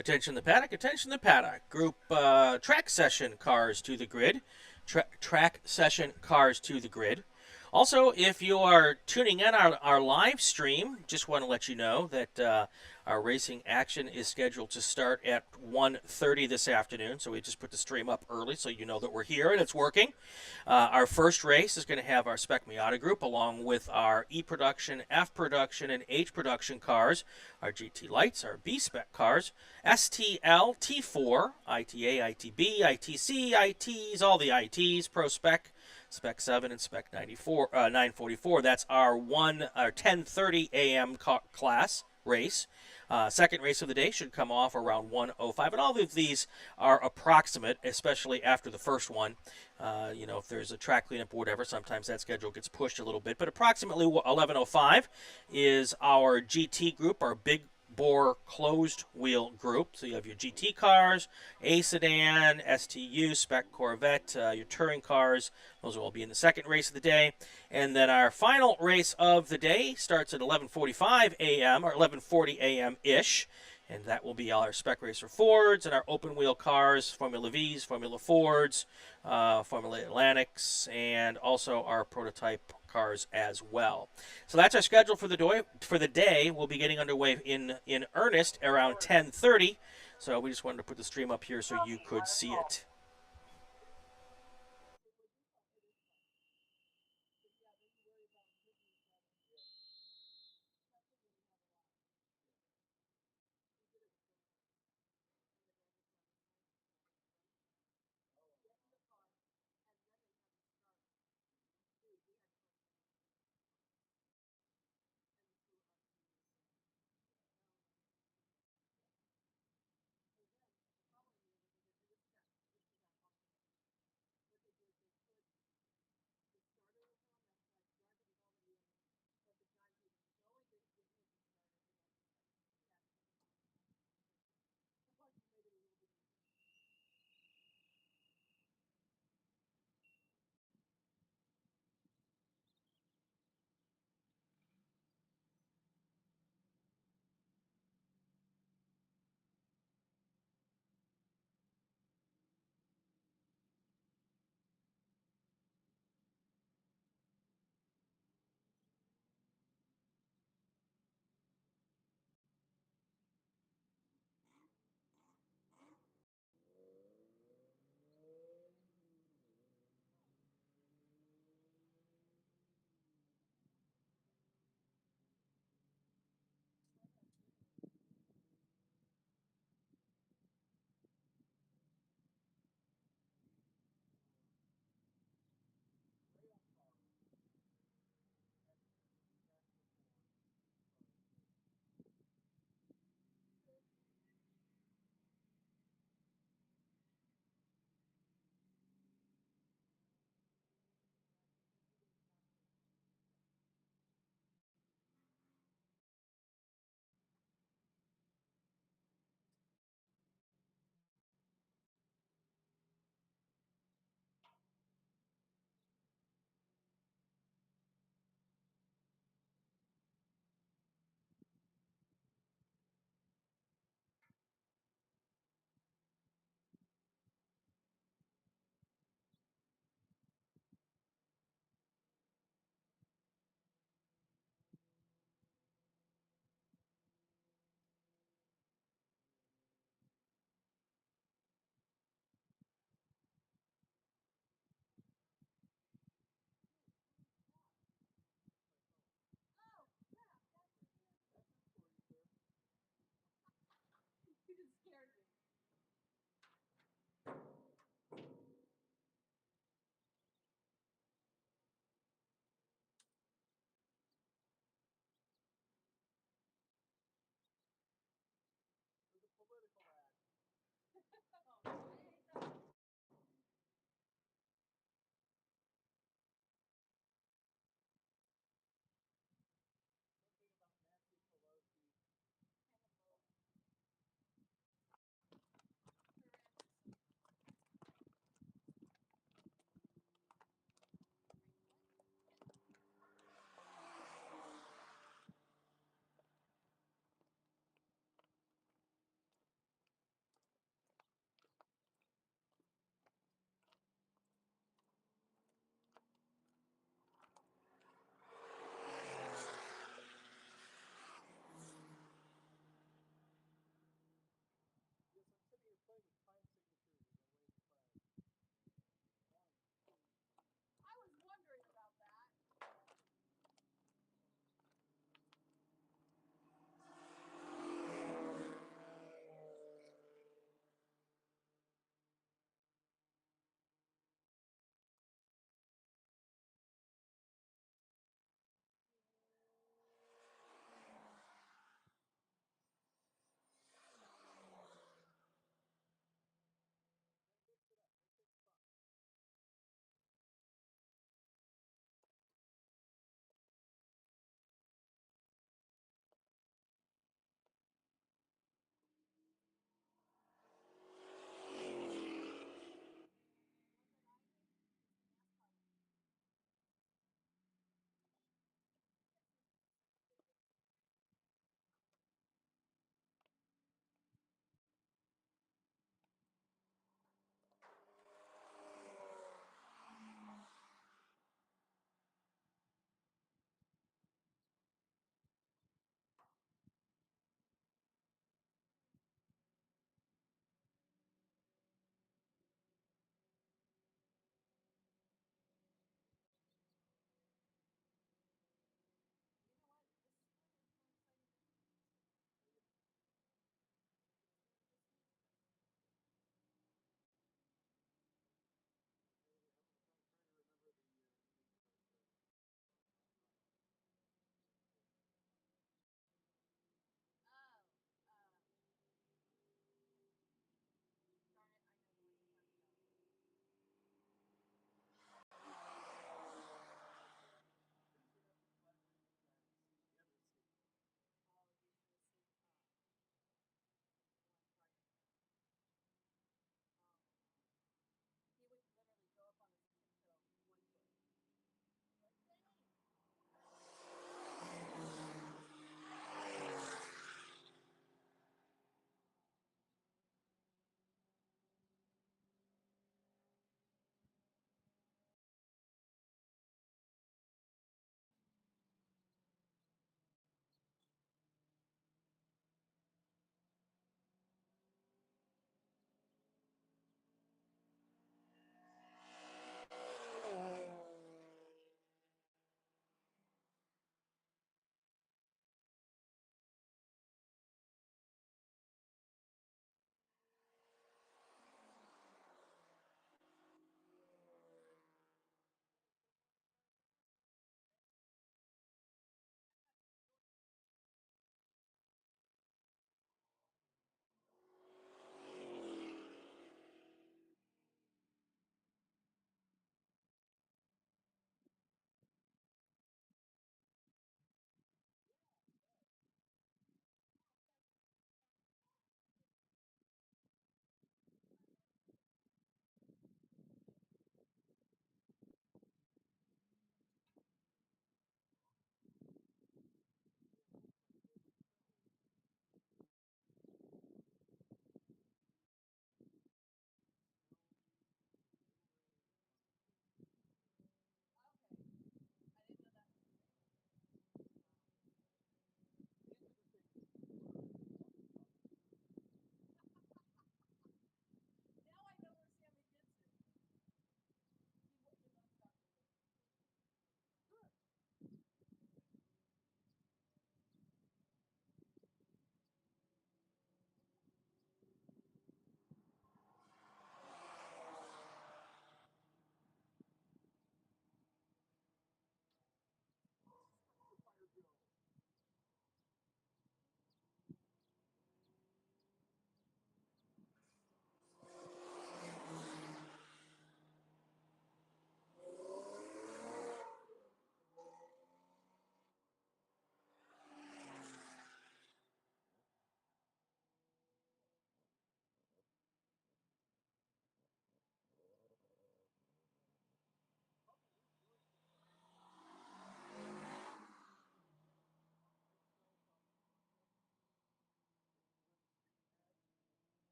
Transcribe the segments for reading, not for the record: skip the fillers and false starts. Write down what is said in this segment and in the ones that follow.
Attention the paddock, attention the paddock. Group track session cars to the grid. Track session cars to the grid. Also, if you are tuning in our live stream, just want to let you know that our racing action is scheduled to start at 1:30 this afternoon. So we just put the stream up early so you know that we're here and it's working. Our first race is going to have our Spec Miata group along with our E production, F production, and H production cars, our GT lights, our B-Spec cars, STL, T4, ITA, ITB, ITC, ITs, all the ITs, Pro Spec, Spec 7 and Spec 944. That's our 10:30 a.m. class race. Second race of the day should come off around 1:05, and all of these are approximate, especially after the first one. If there's a track cleanup or whatever, sometimes that schedule gets pushed a little bit. But approximately 11:05 is our GT group, our big bore closed wheel group. So you have your GT cars, A sedan, STU, Spec Corvette, your touring cars. Those will all be in the second race of the day. And then our final race of the day starts at 11:45 a.m. or 11:40 a.m. ish. And that will be all our Spec Racer Fords and our open wheel cars, Formula Vs, Formula Fords, Formula Atlantics, and also our prototype cars as well. So that's our schedule for the day. We'll be getting underway in earnest around 10:30. So we just wanted to put the stream up here so you could see it.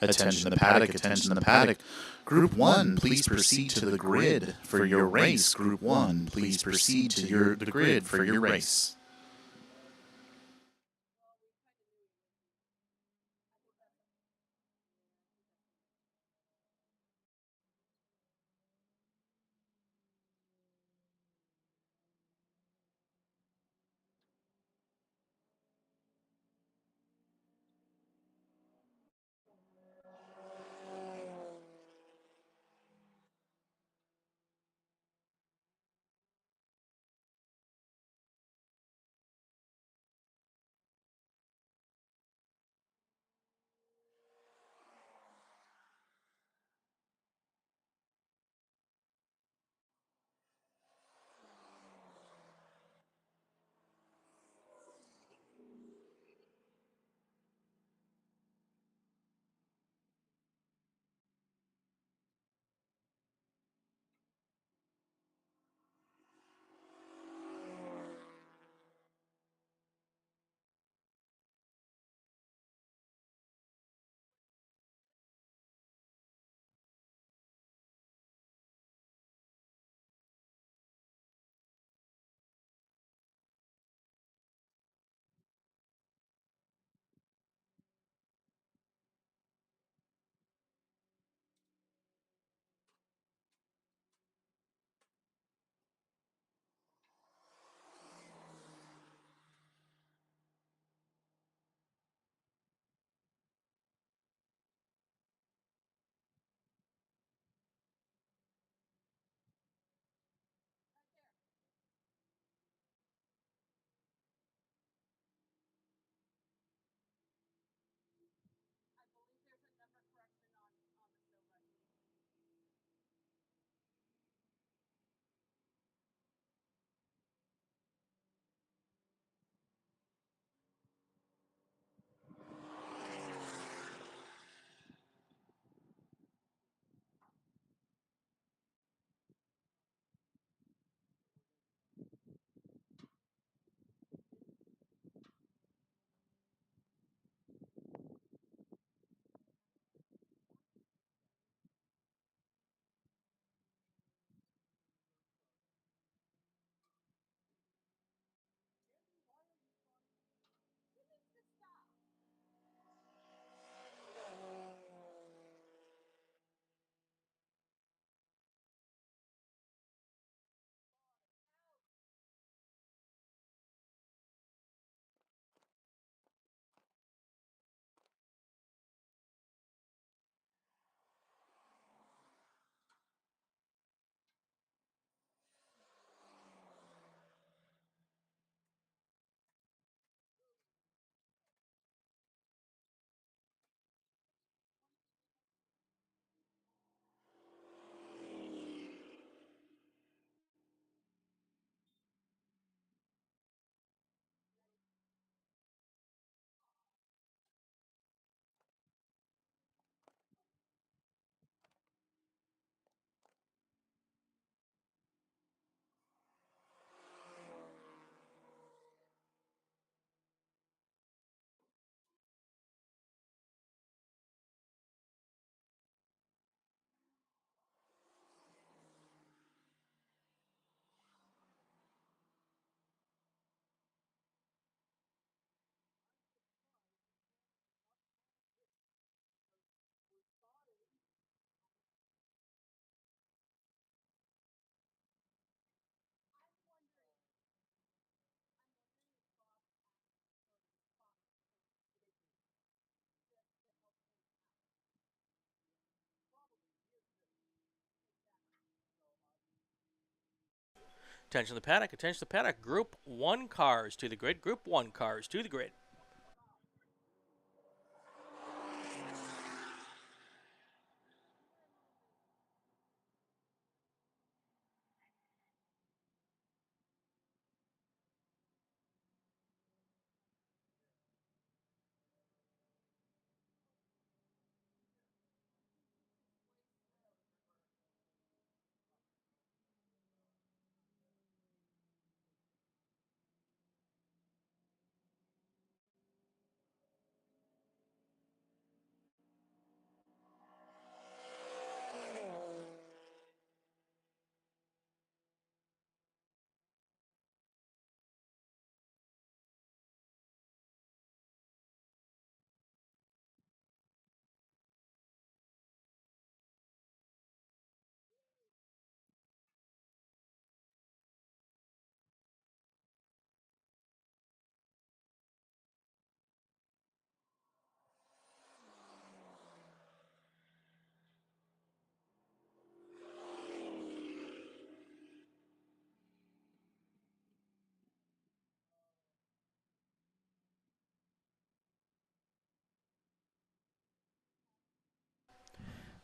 Attention the paddock, attention the paddock. Group 1, please proceed to the grid for your race. Group 1, please proceed to the grid for your race. Attention the paddock, attention the paddock. Group 1 cars to the grid. Group 1 cars to the grid.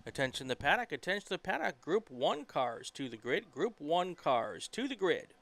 Attention the paddock, attention the paddock. Group 1 cars to the grid. Group 1 cars to the grid.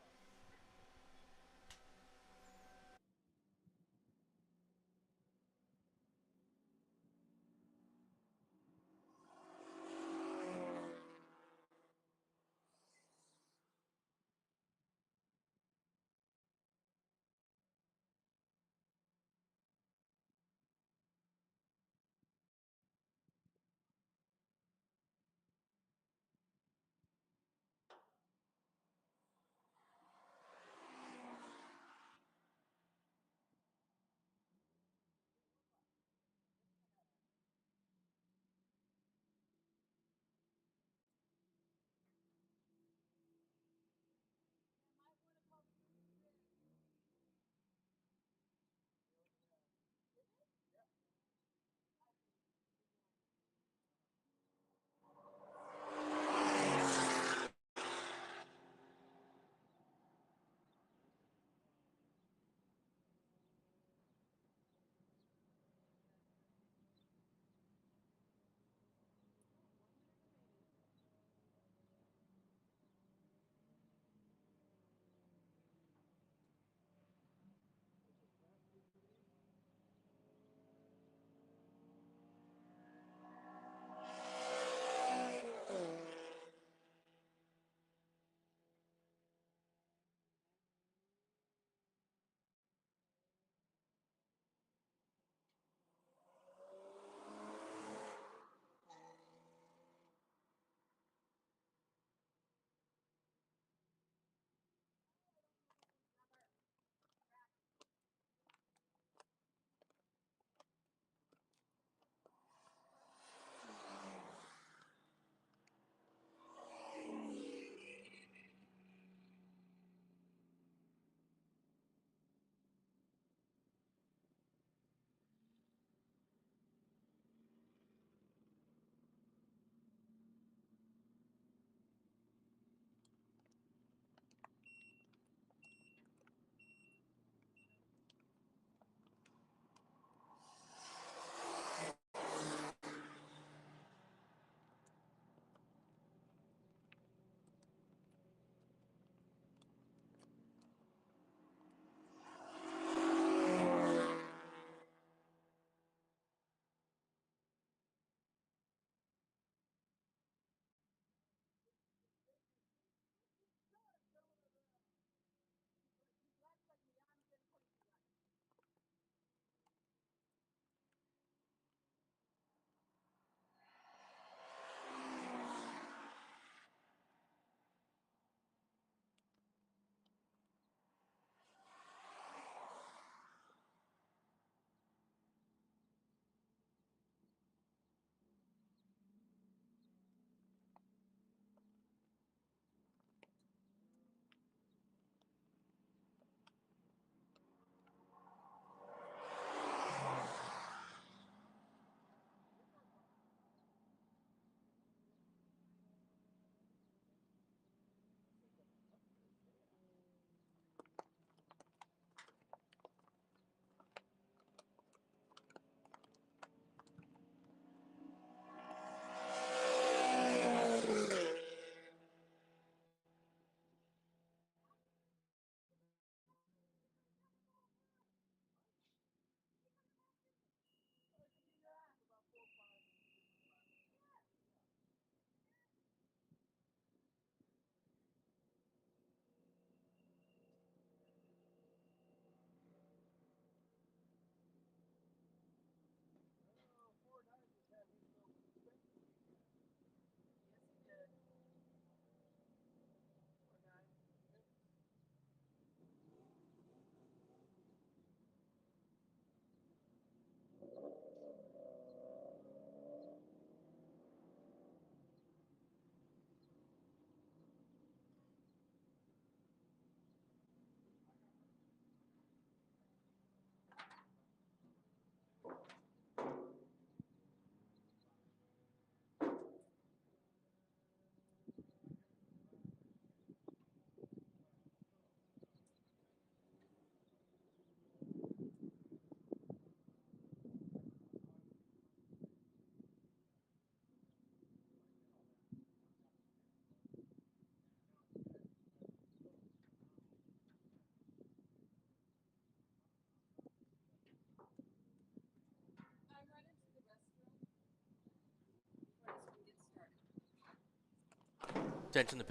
Attention the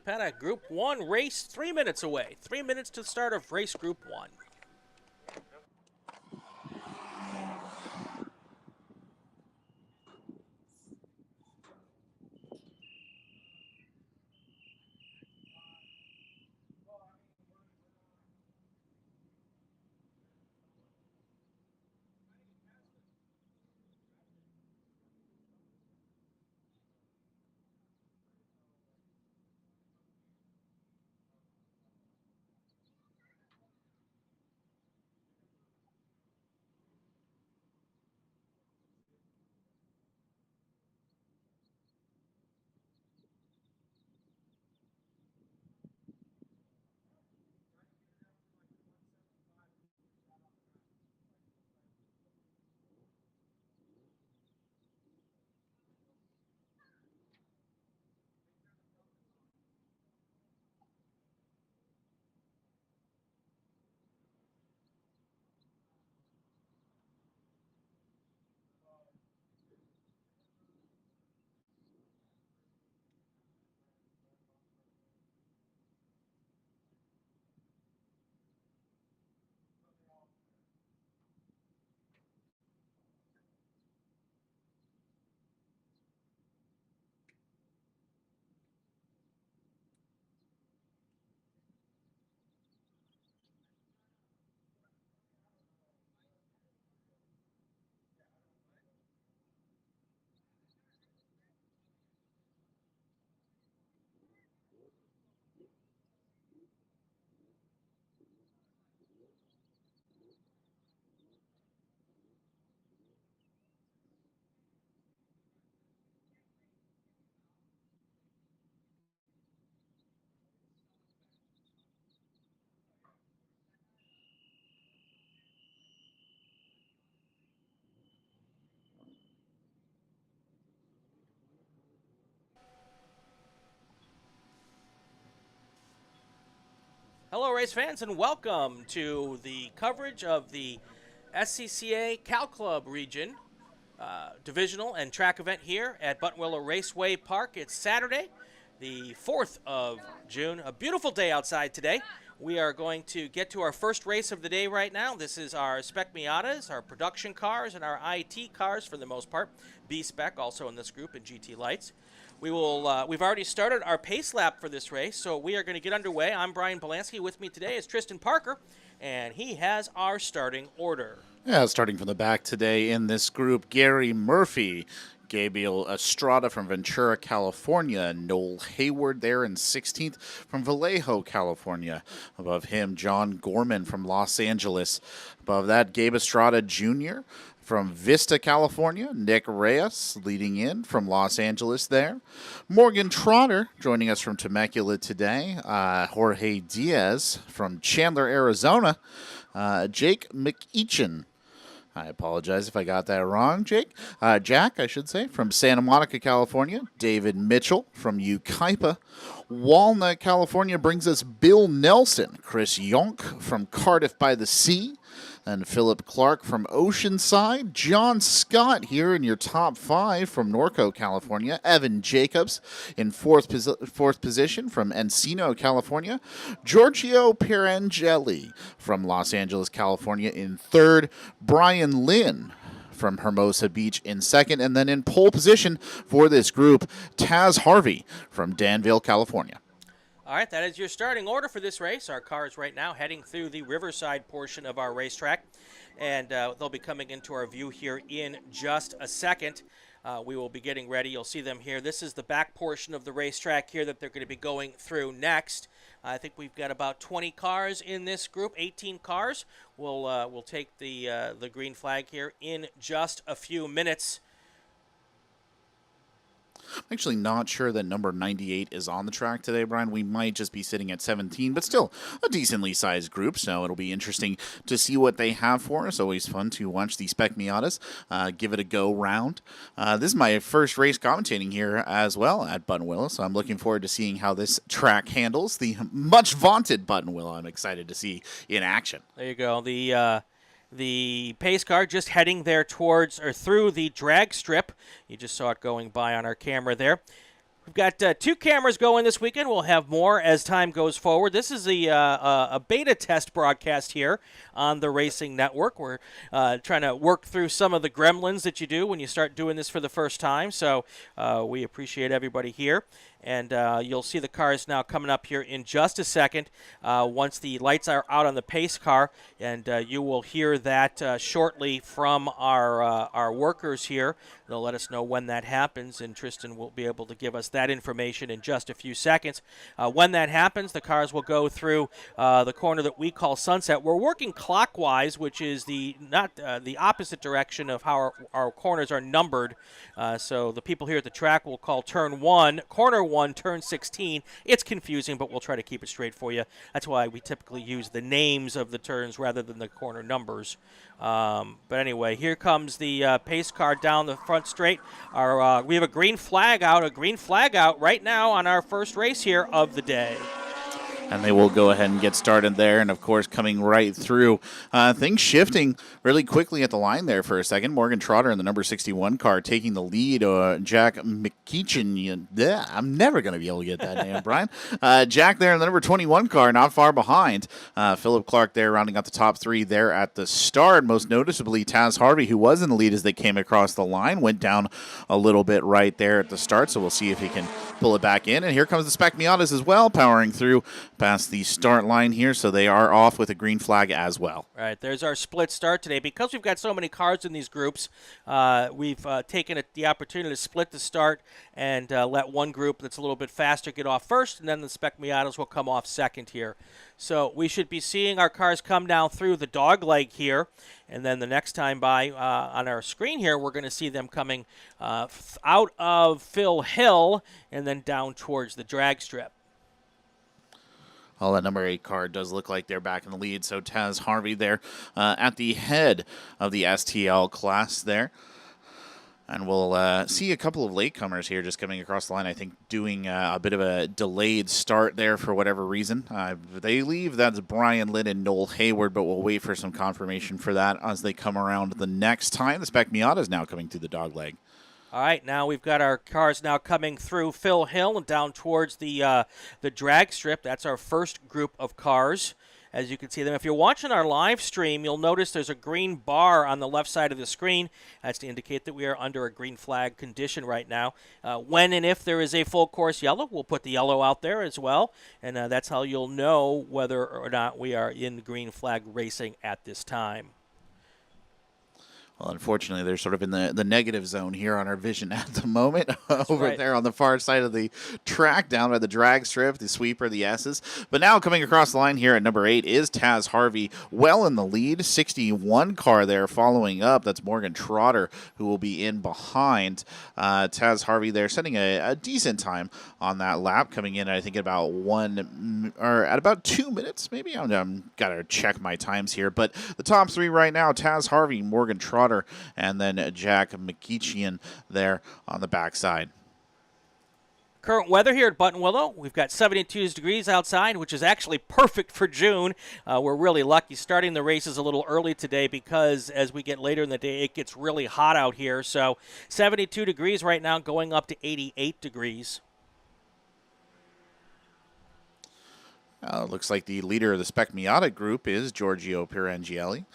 paddock. Group 1 race 3 minutes away. 3 minutes to the start of race Group 1. Hello, race fans, and welcome to the coverage of the SCCA Cal Club region divisional and track event here at Buttonwillow Raceway Park. It's Saturday, the 4th of June. A beautiful day outside today. We are going to get to our first race of the day right now. This is our Spec Miatas, our production cars, and our IT cars for the most part. B-Spec also in this group, and GT Lights. We've already started our pace lap for this race, so we are going to get underway. I'm Brian Polanski. With me today is Tristan Parker, and he has our starting order. Yeah, starting from the back today in this group, Gary Murphy, Gabriel Estrada from Ventura, California, Noel Hayward there in 16th from Vallejo, California. Above him, John Gorman from Los Angeles. Above that, Gabe Estrada Jr. from Vista, California. Nick Reyes leading in from Los Angeles there. Morgan Trotter joining us from Temecula today. Jorge Diaz from Chandler, Arizona. Jake McEachin. I apologize if I got that wrong, Jake. Jack, I should say, from Santa Monica, California. David Mitchell from Yucaipa. Walnut, California brings us Bill Nelson. Chris Yonk from Cardiff by the Sea. And Philip Clark from Oceanside. John Scott here in your top 5 from Norco, California. Evan Jacobs in fourth position from Encino, California. Giorgio Pirangeli from Los Angeles, California in 3rd. Brian Lynn from Hermosa Beach in 2nd. And then in pole position for this group, Taz Harvey from Danville, California. All right, that is your starting order for this race. Our cars right now heading through the Riverside portion of our racetrack, and they'll be coming into our view here in just a second. We will be getting ready. You'll see them here. This is the back portion of the racetrack here that they're going to be going through next. I think we've got about 20 cars in this group, 18 cars. We'll take the green flag here in just a few minutes. I'm actually not sure that number 98 is on the track today, Brian. We might just be sitting at 17, but still a decently sized group, so it'll be interesting to see what they have for us. Always fun to watch the Spec Miatas give it a go round. This is my first race commentating here as well at Buttonwillow, so I'm looking forward to seeing how this track handles the much vaunted Buttonwillow. I'm excited to see in action. There you go. The pace car just heading there towards or through the drag strip. You just saw it going by on our camera there. We've got 2 cameras going this weekend. We'll have more as time goes forward. This is a beta test broadcast here on the Racing Network. We're trying to work through some of the gremlins that you do when you start doing this for the first time. So we appreciate everybody here. And you'll see the cars now coming up here in just a second once the lights are out on the pace car. And you will hear that shortly from our workers here. They'll let us know when that happens, and Tristan will be able to give us that information in just a few seconds. When that happens, the cars will go through the corner that we call Sunset. We're working clockwise, which is the opposite direction of how our corners are numbered. So the people here at the track will call turn 1, corner 1, turn 16. It's confusing, but we'll try to keep it straight for you. That's why we typically use the names of the turns rather than the corner numbers. But anyway, here comes the pace car down the front straight. We have a green flag out right now on our first race here of the day. And they will go ahead and get started there. And, of course, coming right through, things shifting really quickly at the line there for a second. Morgan Trotter in the number 61 car taking the lead. Jack McKeechin. I'm never going to be able to get that name, Brian. Jack there in the number 21 car, not far behind. Philip Clark there rounding out the top 3 there at the start. Most noticeably, Taz Harvey, who was in the lead as they came across the line, went down a little bit right there at the start. So we'll see if he can pull it back in. And here comes the Spec Miatas as well, powering through past the start line here, so they are off with a green flag as well. All right, there's our split start today. Because we've got so many cars in these groups, we've taken the opportunity to split the start and let one group that's a little bit faster get off first, and then the Spec Miatas will come off second here. So we should be seeing our cars come down through the dog leg here, and then the next time by on our screen here, we're going to see them coming out of Phil Hill and then down towards the drag strip. Well, that number 8 car does look like they're back in the lead. So Taz Harvey there at the head of the STL class there. And we'll see a couple of latecomers here just coming across the line. I think doing a bit of a delayed start there for whatever reason. They leave. That's Brian Lynn and Noel Hayward, but we'll wait for some confirmation for that as they come around the next time. The Spec Miata is now coming through the dog leg. All right, now we've got our cars now coming through Phil Hill and down towards the drag strip. That's our first group of cars, as you can see them. If you're watching our live stream, you'll notice there's a green bar on the left side of the screen. That's to indicate that we are under a green flag condition right now. When and if there is a full course yellow, we'll put the yellow out there as well, and that's how you'll know whether or not we are in green flag racing at this time. Well, unfortunately, they're sort of in the negative zone here on our vision at the moment. Over right there on the far side of the track, down by the drag strip, the sweeper, the S's. But now coming across the line here at number 8 is Taz Harvey, well in the lead. 61 car there following up. That's Morgan Trotter, who will be in behind. Taz Harvey there setting a decent time on that lap, coming in, I think, at about 2 minutes, maybe. I'm got to check my times here. But the top 3 right now, Taz Harvey, Morgan Trotter, and then Jack McKeechin there on the backside. Current weather here at Buttonwillow, we've got 72 degrees outside, which is actually perfect for June. We're really lucky starting the races a little early today because as we get later in the day, it gets really hot out here. So 72 degrees right now, going up to 88 degrees. Looks like the leader of the Spec Miata group is Giorgio Pirangielli.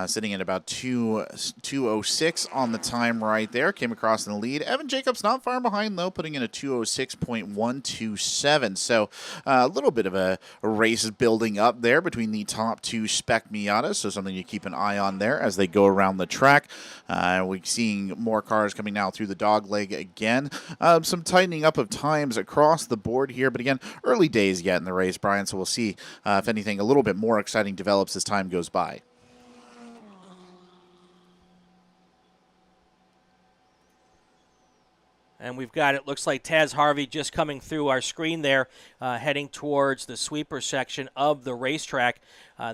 Sitting at about 2:06 on the time right there. Came across in the lead. Evan Jacobs not far behind, though, putting in a 2:06.127. So a little bit of a race building up there between the top 2 Spec Miatas. So something to keep an eye on there as they go around the track. We're seeing more cars coming now through the dog leg again. Some tightening up of times across the board here. But again, early days yet in the race, Brian. So we'll see if anything a little bit more exciting develops as time goes by. And we've got, it looks like Taz Harvey just coming through our screen there, heading towards the sweeper section of the racetrack.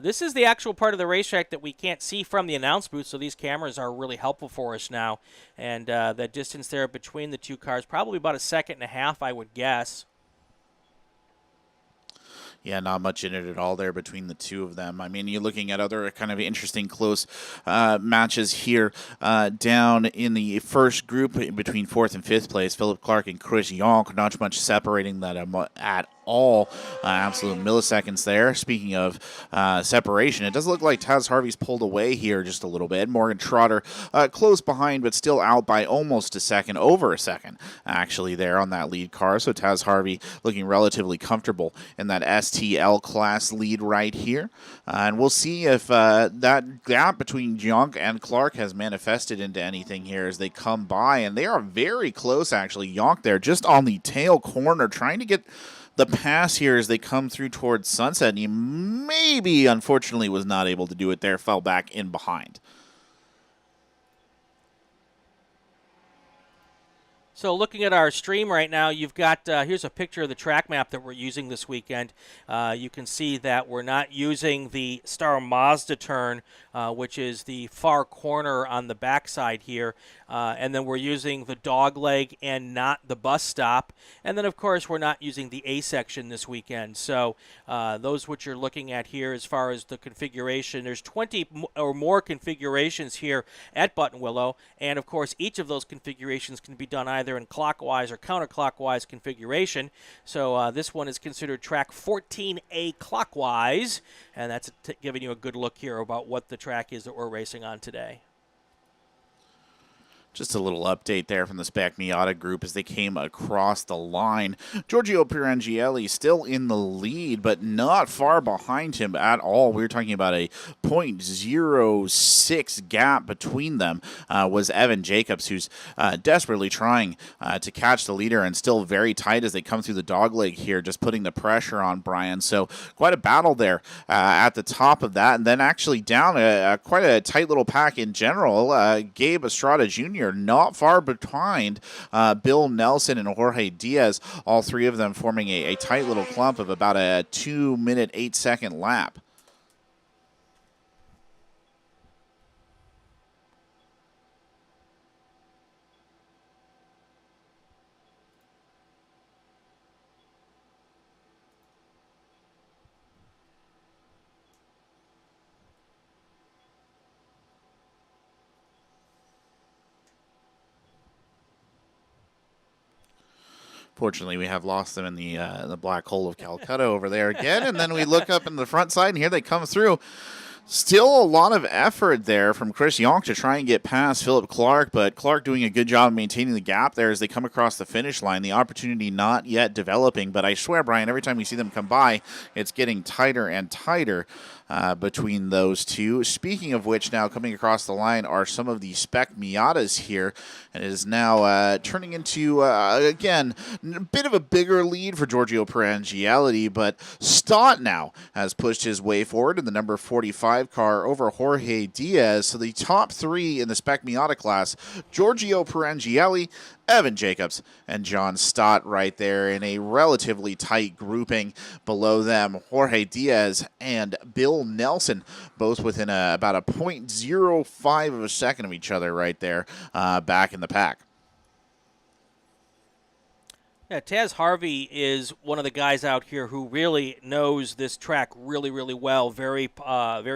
This is the actual part of the racetrack that we can't see from the announce booth, so these cameras are really helpful for us now. And the distance there between the two cars, probably about a second and a half, I would guess. Yeah, not much in it at all there between the two of them. I mean, you're looking at other kind of interesting close matches here down in the first group between 4th and 5th place. Philip Clark and Chris Yonk, not much separating that at all. Absolute milliseconds there. Speaking of separation, it does look like Taz Harvey's pulled away here just a little bit. Morgan Trotter close behind, but still out by almost a second, over a second, actually, there on that lead car. So Taz Harvey looking relatively comfortable in that STL class lead right here. And we'll see if that gap between Yonk and Clark has manifested into anything here as they come by. And they are very close, actually. Yonk there just on the tail corner, trying to get the pass here as they come through towards Sunset, and he maybe, unfortunately, was not able to do it there, fell back in behind. So looking at our stream right now, you've got, here's a picture of the track map that we're using this weekend. You can see that we're not using the Star Mazda turn, which is the far corner on the backside here. And then we're using the dog leg and not the bus stop. And then, of course, we're not using the A section this weekend. So those what you're looking at here as far as the configuration, there's 20 or more configurations here at Buttonwillow. And, of course, each of those configurations can be done either in clockwise or counterclockwise configuration. So this one is considered track 14A clockwise, and that's giving you a good look here about what the track is that we're racing on today. Just a little update there from the Spec Miata group as they came across the line. Giorgio Pirangielli still in the lead, but not far behind him at all. We were talking about a .06 gap between them was Evan Jacobs, who's desperately trying to catch the leader and still very tight as they come through the dogleg here, just putting the pressure on Brian. So quite a battle there at the top of that. And then actually down quite a tight little pack in general. Gabe Estrada Jr. not far behind Bill Nelson and Jorge Diaz, all three of them forming a tight little clump of about a 2-minute, 8-second lap. Fortunately, we have lost them in the black hole of Calcutta over there again, and then we look up in the front side, and here they come through. Still a lot of effort there from Chris Yonk to try and get past Philip Clark, but Clark doing a good job maintaining the gap there as they come across the finish line. The opportunity not yet developing, but I swear, Brian, every time we see them come by, it's getting tighter and tighter between those two. Speaking of which, now coming across the line are some of the Spec Miatas here, and it is now turning into, again, a bit of a bigger lead for Giorgio Pirangielli, but Stott now has pushed his way forward in the number 45 car over Jorge Diaz. So the top three in the Spec Miata class, Giorgio Pirangielli, Evan Jacobs, and John Stott right there in a relatively tight grouping. Below them, Jorge Diaz and Bill Nelson, both within about a .05 of a second of each other right there, back in the pack. Yeah, Taz Harvey is one of the guys out here who really knows this track really, really well. Very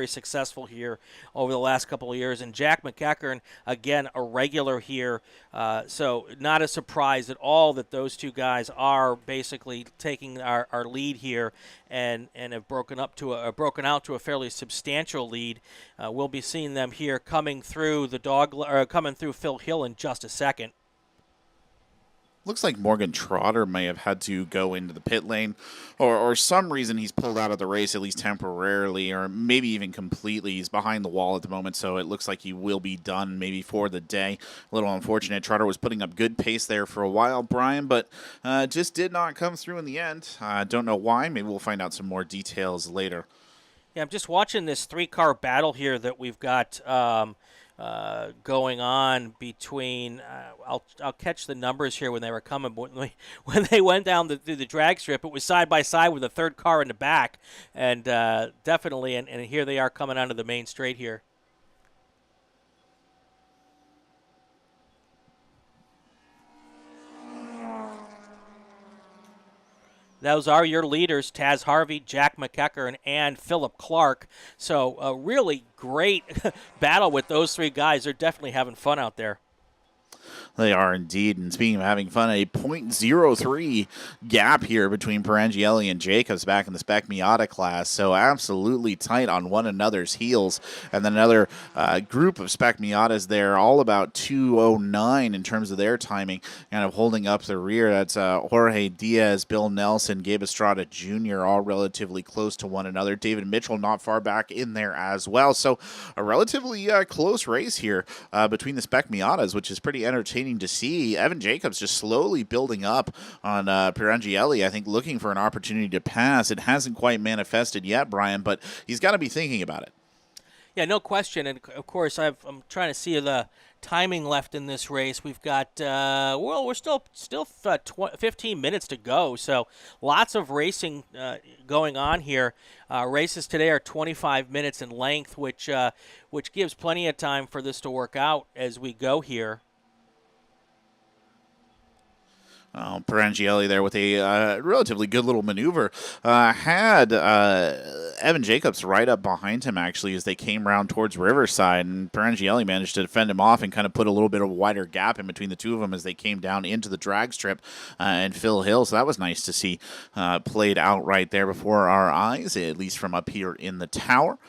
successful here over the last couple of years. And Jack McEachern, again, a regular here. So not a surprise at all that those two guys are basically taking our lead here and have broken out to a fairly substantial lead. We'll be seeing them here coming through coming through Phil Hill in just a second. Looks like Morgan Trotter may have had to go into the pit lane, or some reason he's pulled out of the race, at least temporarily, or maybe even completely. He's behind the wall at the moment, so it looks like he will be done maybe for the day. A little unfortunate. Trotter was putting up good pace there for a while, Brian, but just did not come through in the end. Don't know why. Maybe we'll find out some more details later. Yeah, I'm just watching this three-car battle here that we've got going on between. I'll catch the numbers here when they were coming. When they went down through the drag strip, it was side by side with a third car in the back, and definitely. And here they are coming onto the main straight here. Those are your leaders, Taz Harvey, Jack McEachern, and Philip Clark. So a really great battle with those three guys. They're definitely having fun out there. They are indeed. And speaking of having fun, a .03 gap here between Perangielli and Jacobs back in the Spec Miata class. So absolutely tight on one another's heels. And then another group of Spec Miatas there, all about 2:09 in terms of their timing, kind of holding up the rear. That's Jorge Diaz, Bill Nelson, Gabe Estrada Jr., all relatively close to one another. David Mitchell not far back in there as well. So a relatively close race here between the Spec Miatas, which is pretty entertaining to see. Evan Jacobs just slowly building up on Perangielli, I think looking for an opportunity to pass. It hasn't quite manifested yet, Brian, but he's got to be thinking about it. Yeah, no question. And, of course, I'm trying to see the timing left in this race. We've got, we're still 15 minutes to go, so lots of racing going on here. Races today are 25 minutes in length, which gives plenty of time for this to work out as we go here. Perangielli there with a relatively good little maneuver. Had Evan Jacobs right up behind him, actually, as they came around towards Riverside, and Perangielli managed to defend him off and kind of put a little bit of a wider gap in between the two of them as they came down into the drag strip and Phil Hill. So that was nice to see played out right there before our eyes, at least from up here in the tower.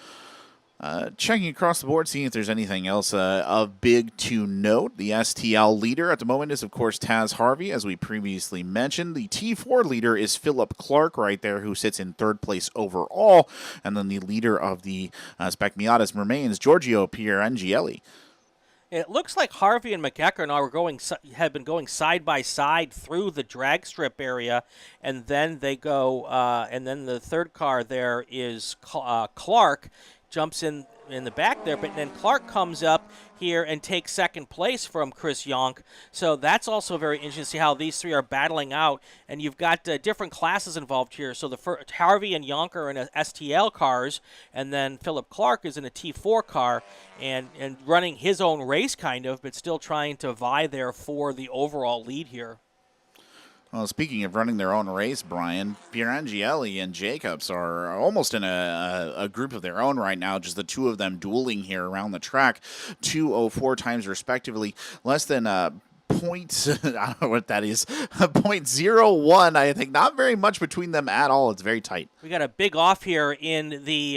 Checking across the board, seeing if there's anything else of big to note. The STL leader at the moment is, of course, Taz Harvey, as we previously mentioned. The T4 leader is Philip Clark right there, who sits in third place overall. And then the leader of the Spec Miatas remains Giorgio Pierangielli. It looks like Harvey and McEachern have been going side by side through the drag strip area, and then they go, and then the third car there is Clark. Jumps in the back there, but then Clark comes up here and takes second place from Chris Yonk. So that's also very interesting to see how these three are battling out. And you've got different classes involved here. So Harvey and Yonk are in STL cars, and then Philip Clark is in a T4 car and running his own race kind of, but still trying to vie there for the overall lead here. Well, speaking of running their own race, Brian, Pierangielli and Jacobs are almost in a group of their own right now, just the two of them dueling here around the track, 2:04 times respectively, less than point, I don't know what that is, .01, I think. Not very much between them at all. It's very tight. We got a big off here in the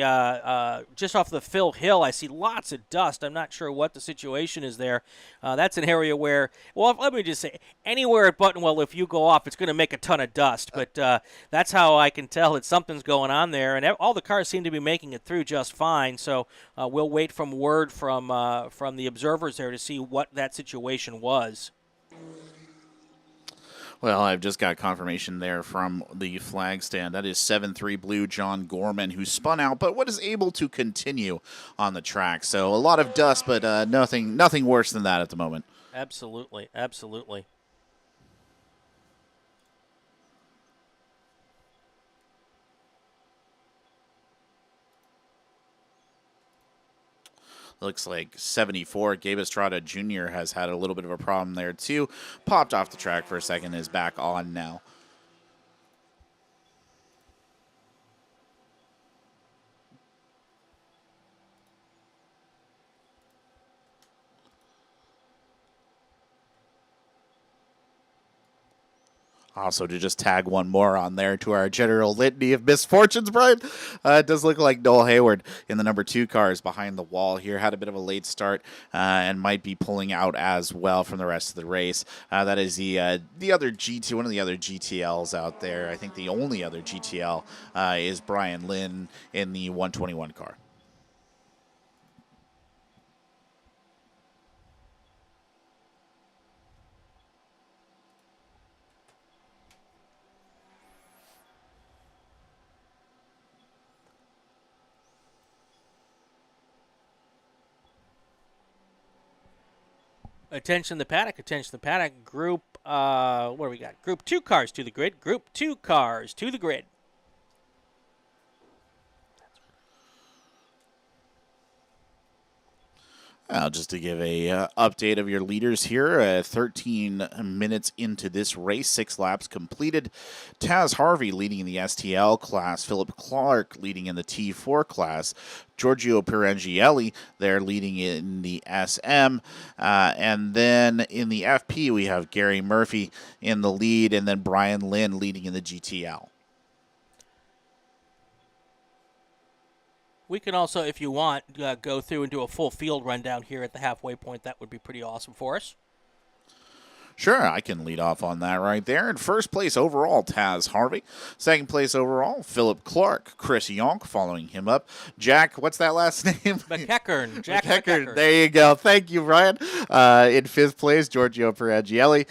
just off the Phil Hill. I see lots of dust. I'm not sure what the situation is there. That's an area where, well, let me just say, anywhere at Buttonwillow, if you go off, it's going to make a ton of dust. But that's how I can tell that something's going on there. And all the cars seem to be making it through just fine. So we'll wait from word from the observers there to see what that situation was. Well, I've just got confirmation there from the flag stand. That is 7-3 blue John Gorman, who spun out, but was able to continue on the track. So a lot of dust, but nothing worse than that at the moment. Absolutely, absolutely. Looks like 74, Gabe Estrada Jr. has had a little bit of a problem there too. Popped off the track for a second, is back on now. Also, to just tag one more on there to our general litany of misfortunes, Brian, it does look like Noel Hayward in the number 2 car is behind the wall here. Had a bit of a late start and might be pulling out as well from the rest of the race. That is the other GT, one of the other GTLs out there. I think the only other GTL is Brian Lynn in the 121 car. Attention the paddock, group, what do we got? Group 2 cars to the grid, group 2 cars to the grid. Just to give a update of your leaders here, 13 minutes into this race, 6 laps completed. Taz Harvey leading in the STL class, Philip Clark leading in the T4 class, Giorgio Pirangielli there leading in the SM, and then in the FP we have Gary Murphy in the lead, and then Brian Lynn leading in the GTL. We can also, if you want, go through and do a full field rundown here at the halfway point. That would be pretty awesome for us. Sure, I can lead off on that right there. In first place overall, Taz Harvey. Second place overall, Philip Clark. Chris Yonk following him up. Jack, what's that last name? McEachern. Jack McEachern. There you go. Thank you, Brian. In fifth place, Giorgio Pirangielli.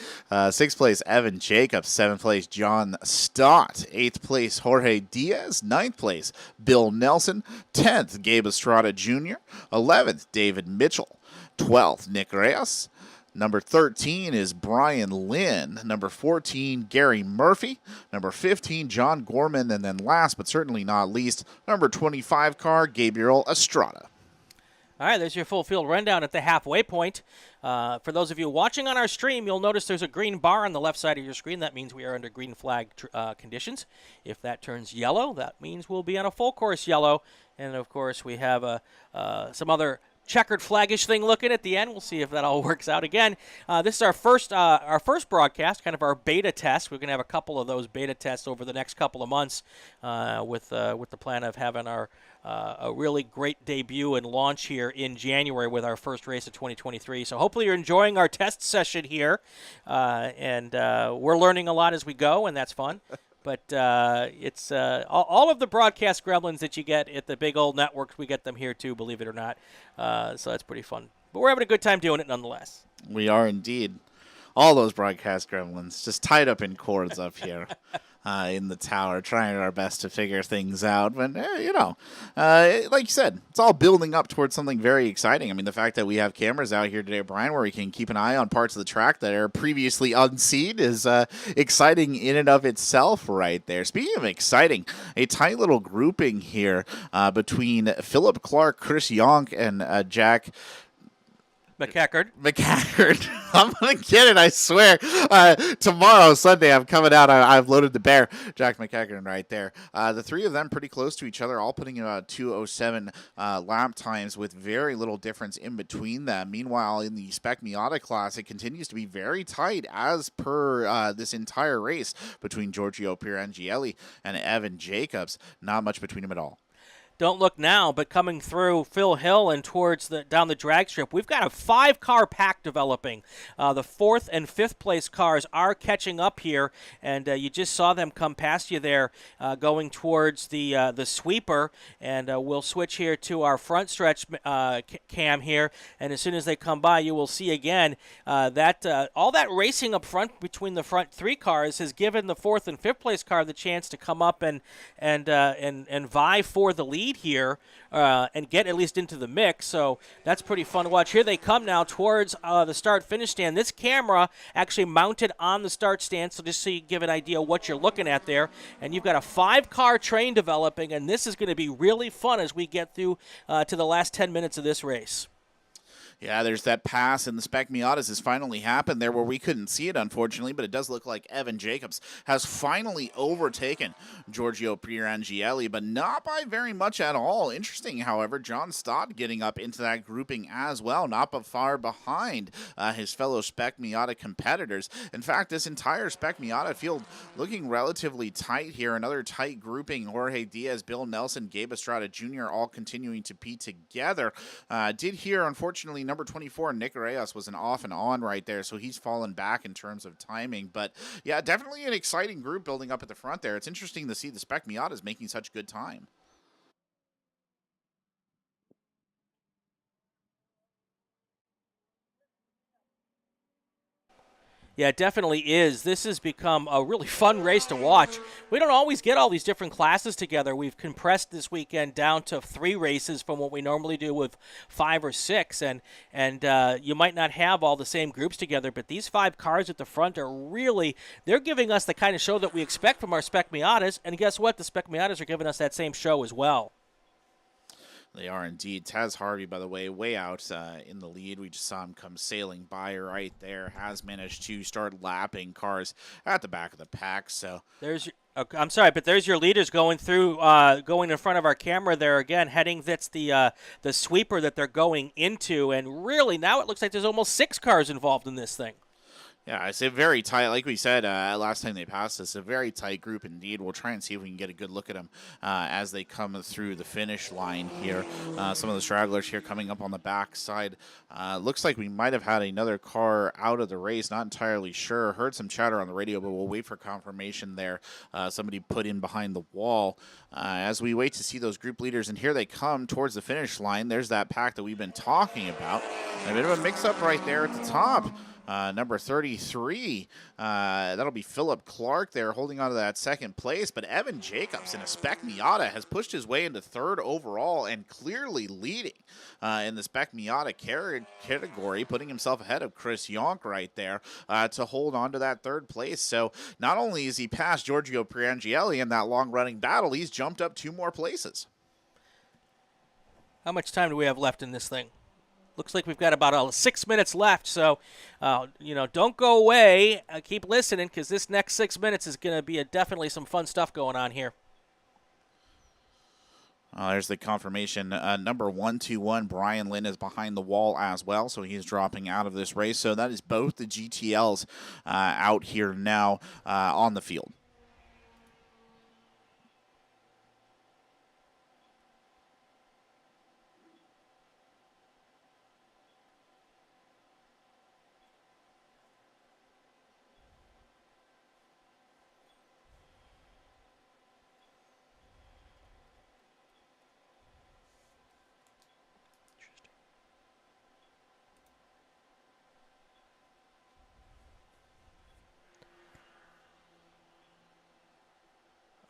Sixth place, Evan Jacobs. Seventh place, John Stott. Eighth place, Jorge Diaz. Ninth place, Bill Nelson. 10th, Gabe Estrada Jr. 11th, David Mitchell. 12th, Nick Reyes. Number 13 is Brian Lynn. Number 14, Gary Murphy. Number 15, John Gorman. And then last but certainly not least, number 25 car, Gabriel Estrada. All right, there's your full field rundown at the halfway point. For those of you watching on our stream, you'll notice there's a green bar on the left side of your screen. That means we are under green flag conditions. If that turns yellow, that means we'll be on a full course yellow. And, of course, we have some other checkered flaggish thing looking at the end. We'll see if that all works out again. This is our first broadcast, kind of our beta test. We're going to have a couple of those beta tests over the next couple of months with the plan of having our a really great debut and launch here in January with our first race of 2023. So hopefully you're enjoying our test session here, and we're learning a lot as we go, and that's fun. But it's all of the broadcast gremlins that you get at the big old networks, we get them here too, believe it or not. So that's pretty fun. But we're having a good time doing it nonetheless. We are indeed. All those broadcast gremlins just tied up in cords up here in the tower, trying our best to figure things out. But, like you said, it's all building up towards something very exciting. I mean, the fact that we have cameras out here today, Brian, where we can keep an eye on parts of the track that are previously unseen is exciting in and of itself right there. Speaking of exciting, a tight little grouping here between Philip Clark, Chris Yonk, and Jack McEachern. I'm going to get it, I swear. Tomorrow, Sunday, I'm coming out. I've loaded the bear. Jack McEachern right there. The three of them pretty close to each other, all putting in about 2:07 lap times with very little difference in between them. Meanwhile, in the Spec Miata class, it continues to be very tight as per this entire race between Giorgio Pirangielli and Evan Jacobs. Not much between them at all. Don't look now, but coming through Phil Hill and towards down the drag strip, we've got a 5-car pack developing. The 4th and 5th place cars are catching up here, and you just saw them come past you there, going towards the sweeper. And we'll switch here to our front stretch cam here, and as soon as they come by, you will see again that all that racing up front between the front 3 cars has given the 4th and 5th place car the chance to come up and vie for the lead here and get at least into the mix. So that's pretty fun to watch. Here they come now towards the start-finish stand. This camera actually mounted on the start stand, so just so you give an idea what you're looking at there. And you've got a 5-car train developing, and this is going to be really fun as we get through to the last 10 minutes of this race. Yeah, there's that pass in the Spec Miatas has finally happened there where we couldn't see it, unfortunately, but it does look like Evan Jacobs has finally overtaken Giorgio Pirangielli, but not by very much at all. Interesting, however, John Stott getting up into that grouping as well, not but far behind his fellow Spec Miata competitors. In fact, this entire Spec Miata field looking relatively tight here. Another tight grouping, Jorge Diaz, Bill Nelson, Gabe Estrada Jr. all continuing to be together. Did hear, unfortunately, number 24, Nick Reyes, was an off and on right there, so he's fallen back in terms of timing. But, yeah, definitely an exciting group building up at the front there. It's interesting to see the Spec Miatas making such good time. Yeah, it definitely is. This has become a really fun race to watch. We don't always get all these different classes together. We've compressed this weekend down to 3 races from what we normally do with 5 or 6. And you might not have all the same groups together, but these 5 cars at the front are really, they're giving us the kind of show that we expect from our Spec Miatas. And guess what? The Spec Miatas are giving us that same show as well. They are indeed. Taz Harvey, by the way out in the lead. We just saw him come sailing by right there. Has managed to start lapping cars at the back of the pack. So there's. I'm sorry, but there's your leaders going through, going in front of our camera there again, heading. That's the sweeper that they're going into, and really now it looks like there's almost 6 cars involved in this thing. Yeah, it's a very tight, like we said last time they passed us, a very tight group indeed. We'll try and see if we can get a good look at them as they come through the finish line here. Some of the stragglers here coming up on the backside. Looks like we might have had another car out of the race, not entirely sure. Heard some chatter on the radio, but we'll wait for confirmation there. Somebody put in behind the wall. As we wait to see those group leaders, and here they come towards the finish line. There's that pack that we've been talking about. A bit of a mix-up right there at the top. Number 33, that'll be Philip Clark there holding on to that second place. But Evan Jacobs in a Spec Miata has pushed his way into third overall and clearly leading in the Spec Miata category, putting himself ahead of Chris Yonk right there to hold on to that third place. So not only is he past Giorgio Pirangielli in that long-running battle, he's jumped up 2 more places. How much time do we have left in this thing? Looks like we've got about 6 minutes left, so, don't go away. Keep listening, because this next 6 minutes is going to be definitely some fun stuff going on here. There's the confirmation. Number 121, Brian Lynn, is behind the wall as well, so he's dropping out of this race. So that is both the GTLs out here now on the field.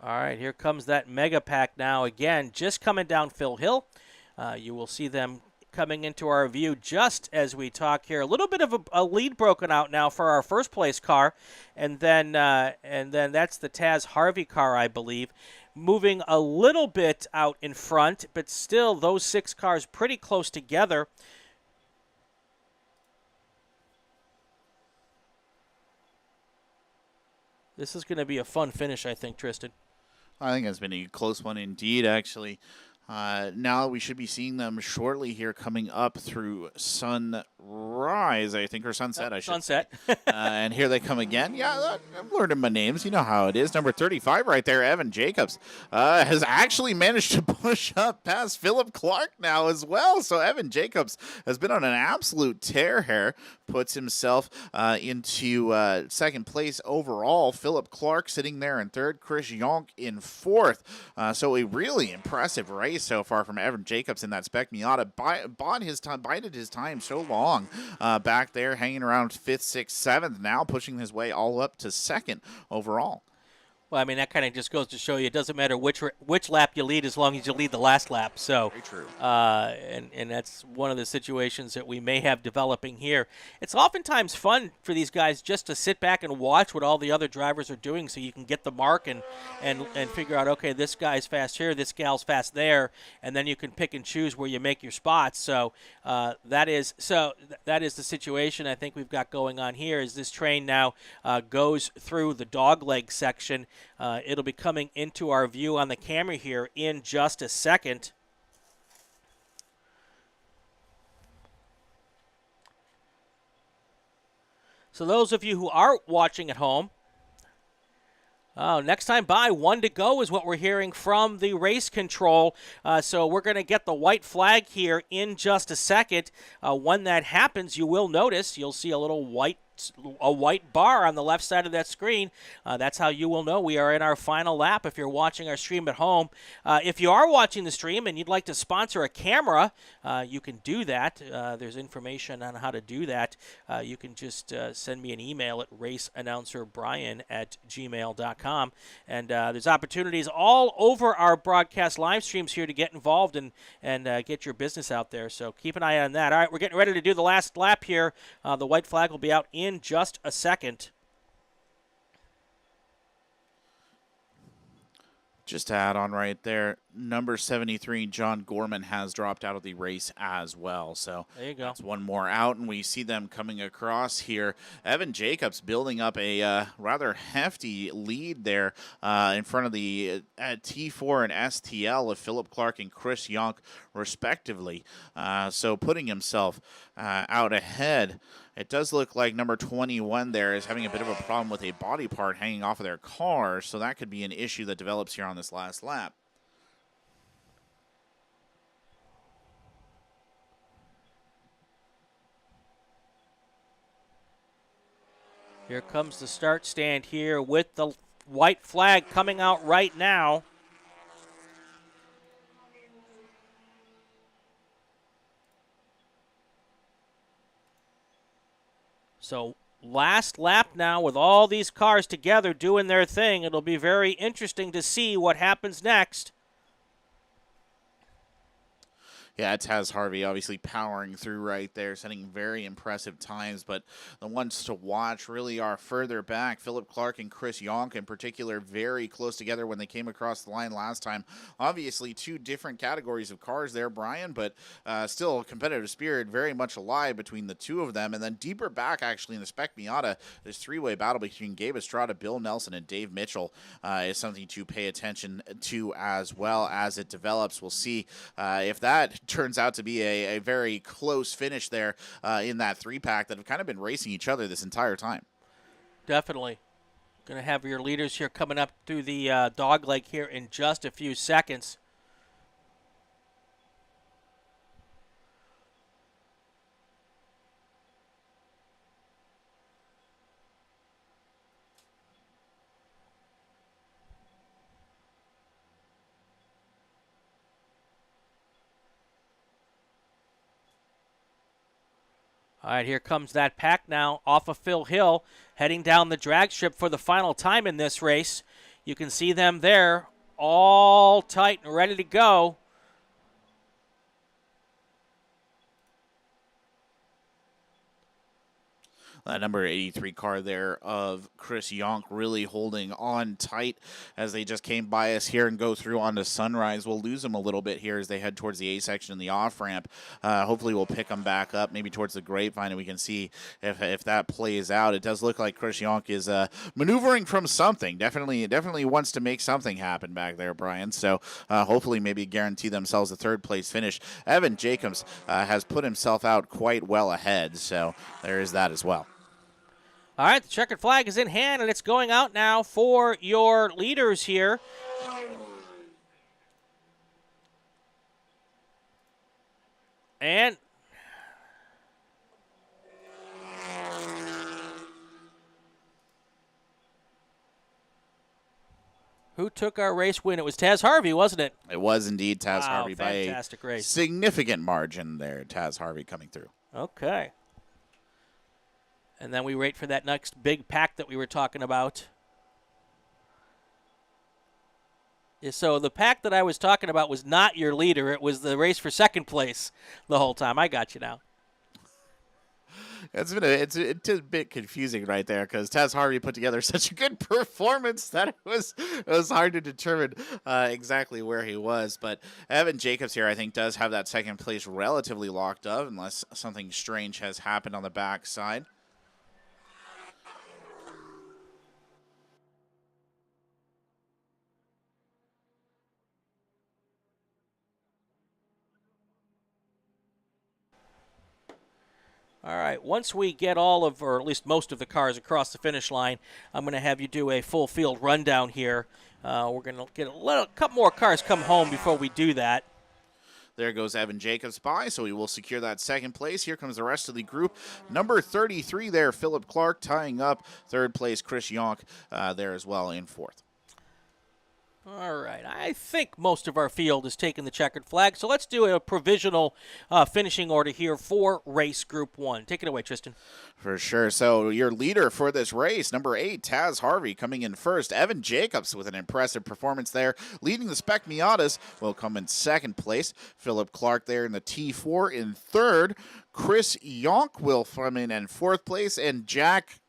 All right, here comes that mega pack now again, just coming down Phil Hill. You will see them coming into our view just as we talk here. A little bit of a lead broken out now for our first place car, and then that's the Taz Harvey car, I believe, moving a little bit out in front, but still those 6 cars pretty close together. This is going to be a fun finish, I think, Tristan. I think it's been a close one indeed, actually. Now we should be seeing them shortly here coming up through Sunrise, I think, or Sunset, I should Sunset. say. And here they come again. Yeah, I'm learning my names. You know how it is. Number 35 right there, Evan Jacobs, has actually managed to push up past Philip Clark now as well. So Evan Jacobs has been on an absolute tear here. Puts himself into second place overall. Philip Clark sitting there in third. Chris Yonk in fourth. So a really impressive race so far from Evan Jacobs in that Spec Miata. Bided his time so long back there, hanging around 5th, 6th, 7th, now pushing his way all up to second overall. Well, I mean, that kind of just goes to show you it doesn't matter which lap you lead as long as you lead the last lap. So, very true. And that's one of the situations that we may have developing here. It's oftentimes fun for these guys just to sit back and watch what all the other drivers are doing, so you can get the mark and figure out, okay, this guy's fast here, this gal's fast there, and then you can pick and choose where you make your spots. So that is the situation I think we've got going on here. Is this train now goes through the dogleg section. It'll be coming into our view on the camera here in just a second. So those of you who are watching at home, next time by, 1 to go is what we're hearing from the race control. So we're going to get the white flag here in just a second. When that happens, you will notice, you'll see a white bar on the left side of that screen. That's how you will know we are in our final lap if you're watching our stream at home. If you are watching the stream and you'd like to sponsor a camera, you can do that. There's information on how to do that. You can just send me an email at raceannouncerbrian@gmail.com. And there's opportunities all over our broadcast live streams here to get involved and get your business out there. So keep an eye on that. All right, we're getting ready to do the last lap here. The white flag will be out in just a second. Just to add on right there, number 73, John Gorman, has dropped out of the race as well. So there you go. that's one more out, and we see them coming across here. Evan Jacobs building up a rather hefty lead there in front of the T4 and STL of Philip Clark and Chris Yonk, respectively. So putting himself out ahead. It does look like number 21 there is having a bit of a problem with a body part hanging off of their car, so that could be an issue that develops here on this last lap. Here comes the start stand here with the white flag coming out right now. So last lap now with all these cars together doing their thing. It'll be very interesting to see what happens next. Yeah, Taz Harvey obviously powering through right there, setting very impressive times, but the ones to watch really are further back. Philip Clark and Chris Yonk in particular very close together when they came across the line last time. Obviously two different categories of cars there, Brian, but still competitive spirit very much alive between the two of them. And then deeper back actually in the Spec Miata, this three-way battle between Gabe Estrada, Bill Nelson, and Dave Mitchell is something to pay attention to as well as it develops. We'll see if that turns out to be a very close finish there in that three-pack that have kind of been racing each other this entire time. Definitely. Going to have your leaders here coming up through the dog leg here in just a few seconds. All right, here comes that pack now off of Phil Hill, heading down the drag strip for the final time in this race. You can see them there, all tight and ready to go. That number 83 car there of Chris Yonk really holding on tight as they just came by us here and go through onto Sunrise. We'll lose them a little bit here as they head towards the A section and the off ramp. Hopefully we'll pick them back up maybe towards the Grapevine and we can see if that plays out. It does look like Chris Yonk is maneuvering from something. Definitely wants to make something happen back there, Brian. So hopefully maybe guarantee themselves a third place finish. Evan Jacobs has put himself out quite well ahead. So there is that as well. All right, the checkered flag is in hand, and it's going out now for your leaders here. And who took our race win? It was Taz Harvey, wasn't it? It was indeed Taz Harvey by a race. Significant margin there. Taz Harvey coming through. Okay. And then we wait for that next big pack that we were talking about. So the pack that I was talking about was not your leader. It was the race for second place the whole time. I got you now. It's a bit confusing right there because Taz Harvey put together such a good performance that it was hard to determine exactly where he was. But Evan Jacobs here, I think, does have that second place relatively locked up unless something strange has happened on the backside. All right, once we get all of, or at least most of the cars across the finish line, I'm going to have you do a full field rundown here. We're going to get a couple more cars come home before we do that. There goes Evan Jacobs by, so he will secure that second place. Here comes the rest of the group. Number 33 there, Philip Clark, tying up third place. Chris Yonk there as well in fourth. All right, I think most of our field is taking the checkered flag, so let's do a provisional finishing order here for race group 1. Take it away, Tristan. For sure. So your leader for this race, number 8, Taz Harvey coming in first. Evan Jacobs with an impressive performance there. Leading the Spec Miatas will come in second place. Philip Clark there in the T4 in third. Chris Yonk will come in fourth place, and Jack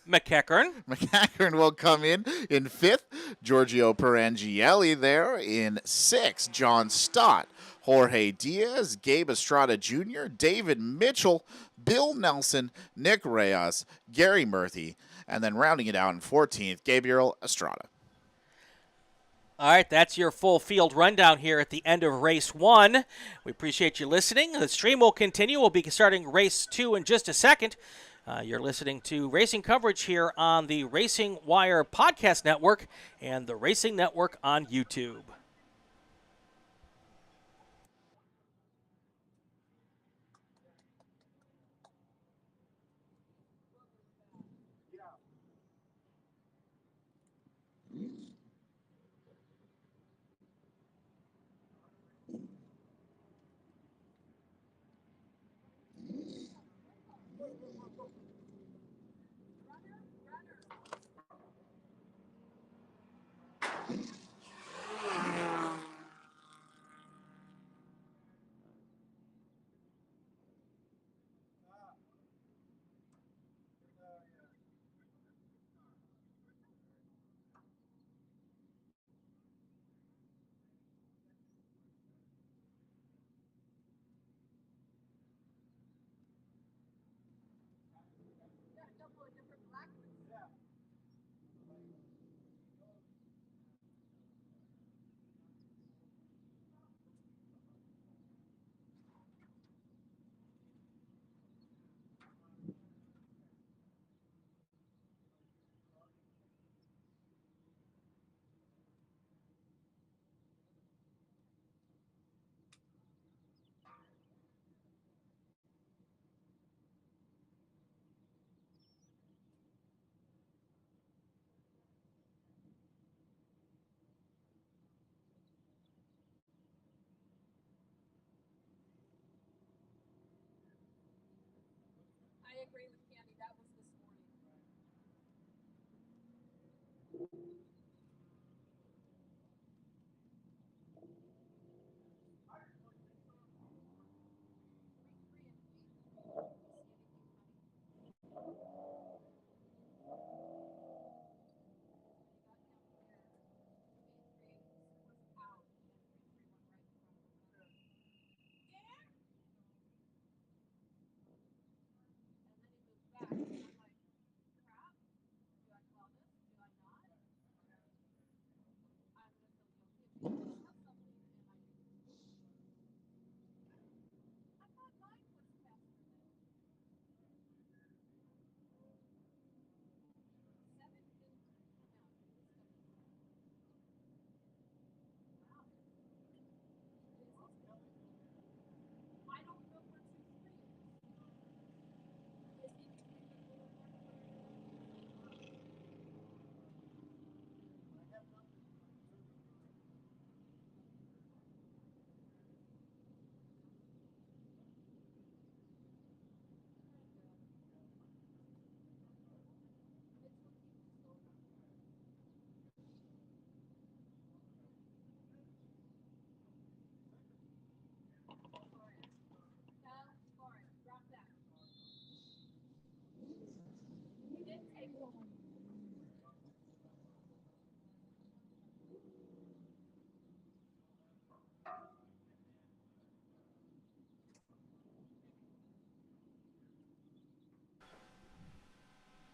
McEachern will come in fifth. Giorgio Perangielli there in 6. John Stott, Jorge Diaz, Gabe Estrada Jr., David Mitchell, Bill Nelson, Nick Reyes, Gary Murphy, and then rounding it out in 14th, Gabriel Estrada. All right, that's your full field rundown here at the end of race 1. We appreciate you listening. The stream will continue. We'll be starting race 2 in just a second. You're listening to racing coverage here on the Racing Wire Podcast Network and the Racing Network on YouTube.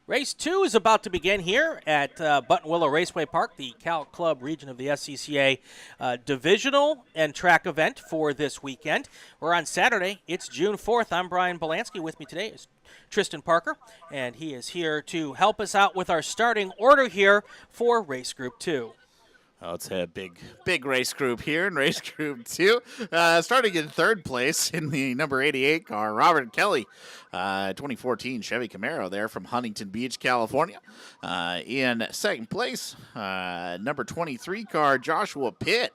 Race 2 is about to begin here at Buttonwillow Raceway Park, the Cal Club region of the SCCA Divisional and track event for this weekend. We're on Saturday. It's June 4th. I'm Brian Belansky. With me today is Tristan Parker, and he is here to help us out with our starting order here for Race Group 2. Oh, it's a big race group here in Race Group 2. Starting in third place in the number 88 car, Robert Kelly, 2014 Chevy Camaro there from Huntington Beach, California. In second place, number 23 car, Joshua Pitt,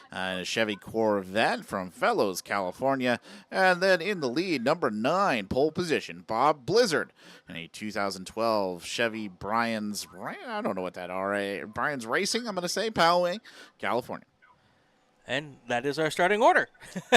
a Chevy Corvette from Fellows, California. And then in the lead, number 9, pole position, Bob Blizzard, in a 2012 Chevy I don't know what that are, Brian's Racing, I'm going to say, Poway, California. And that is our starting order.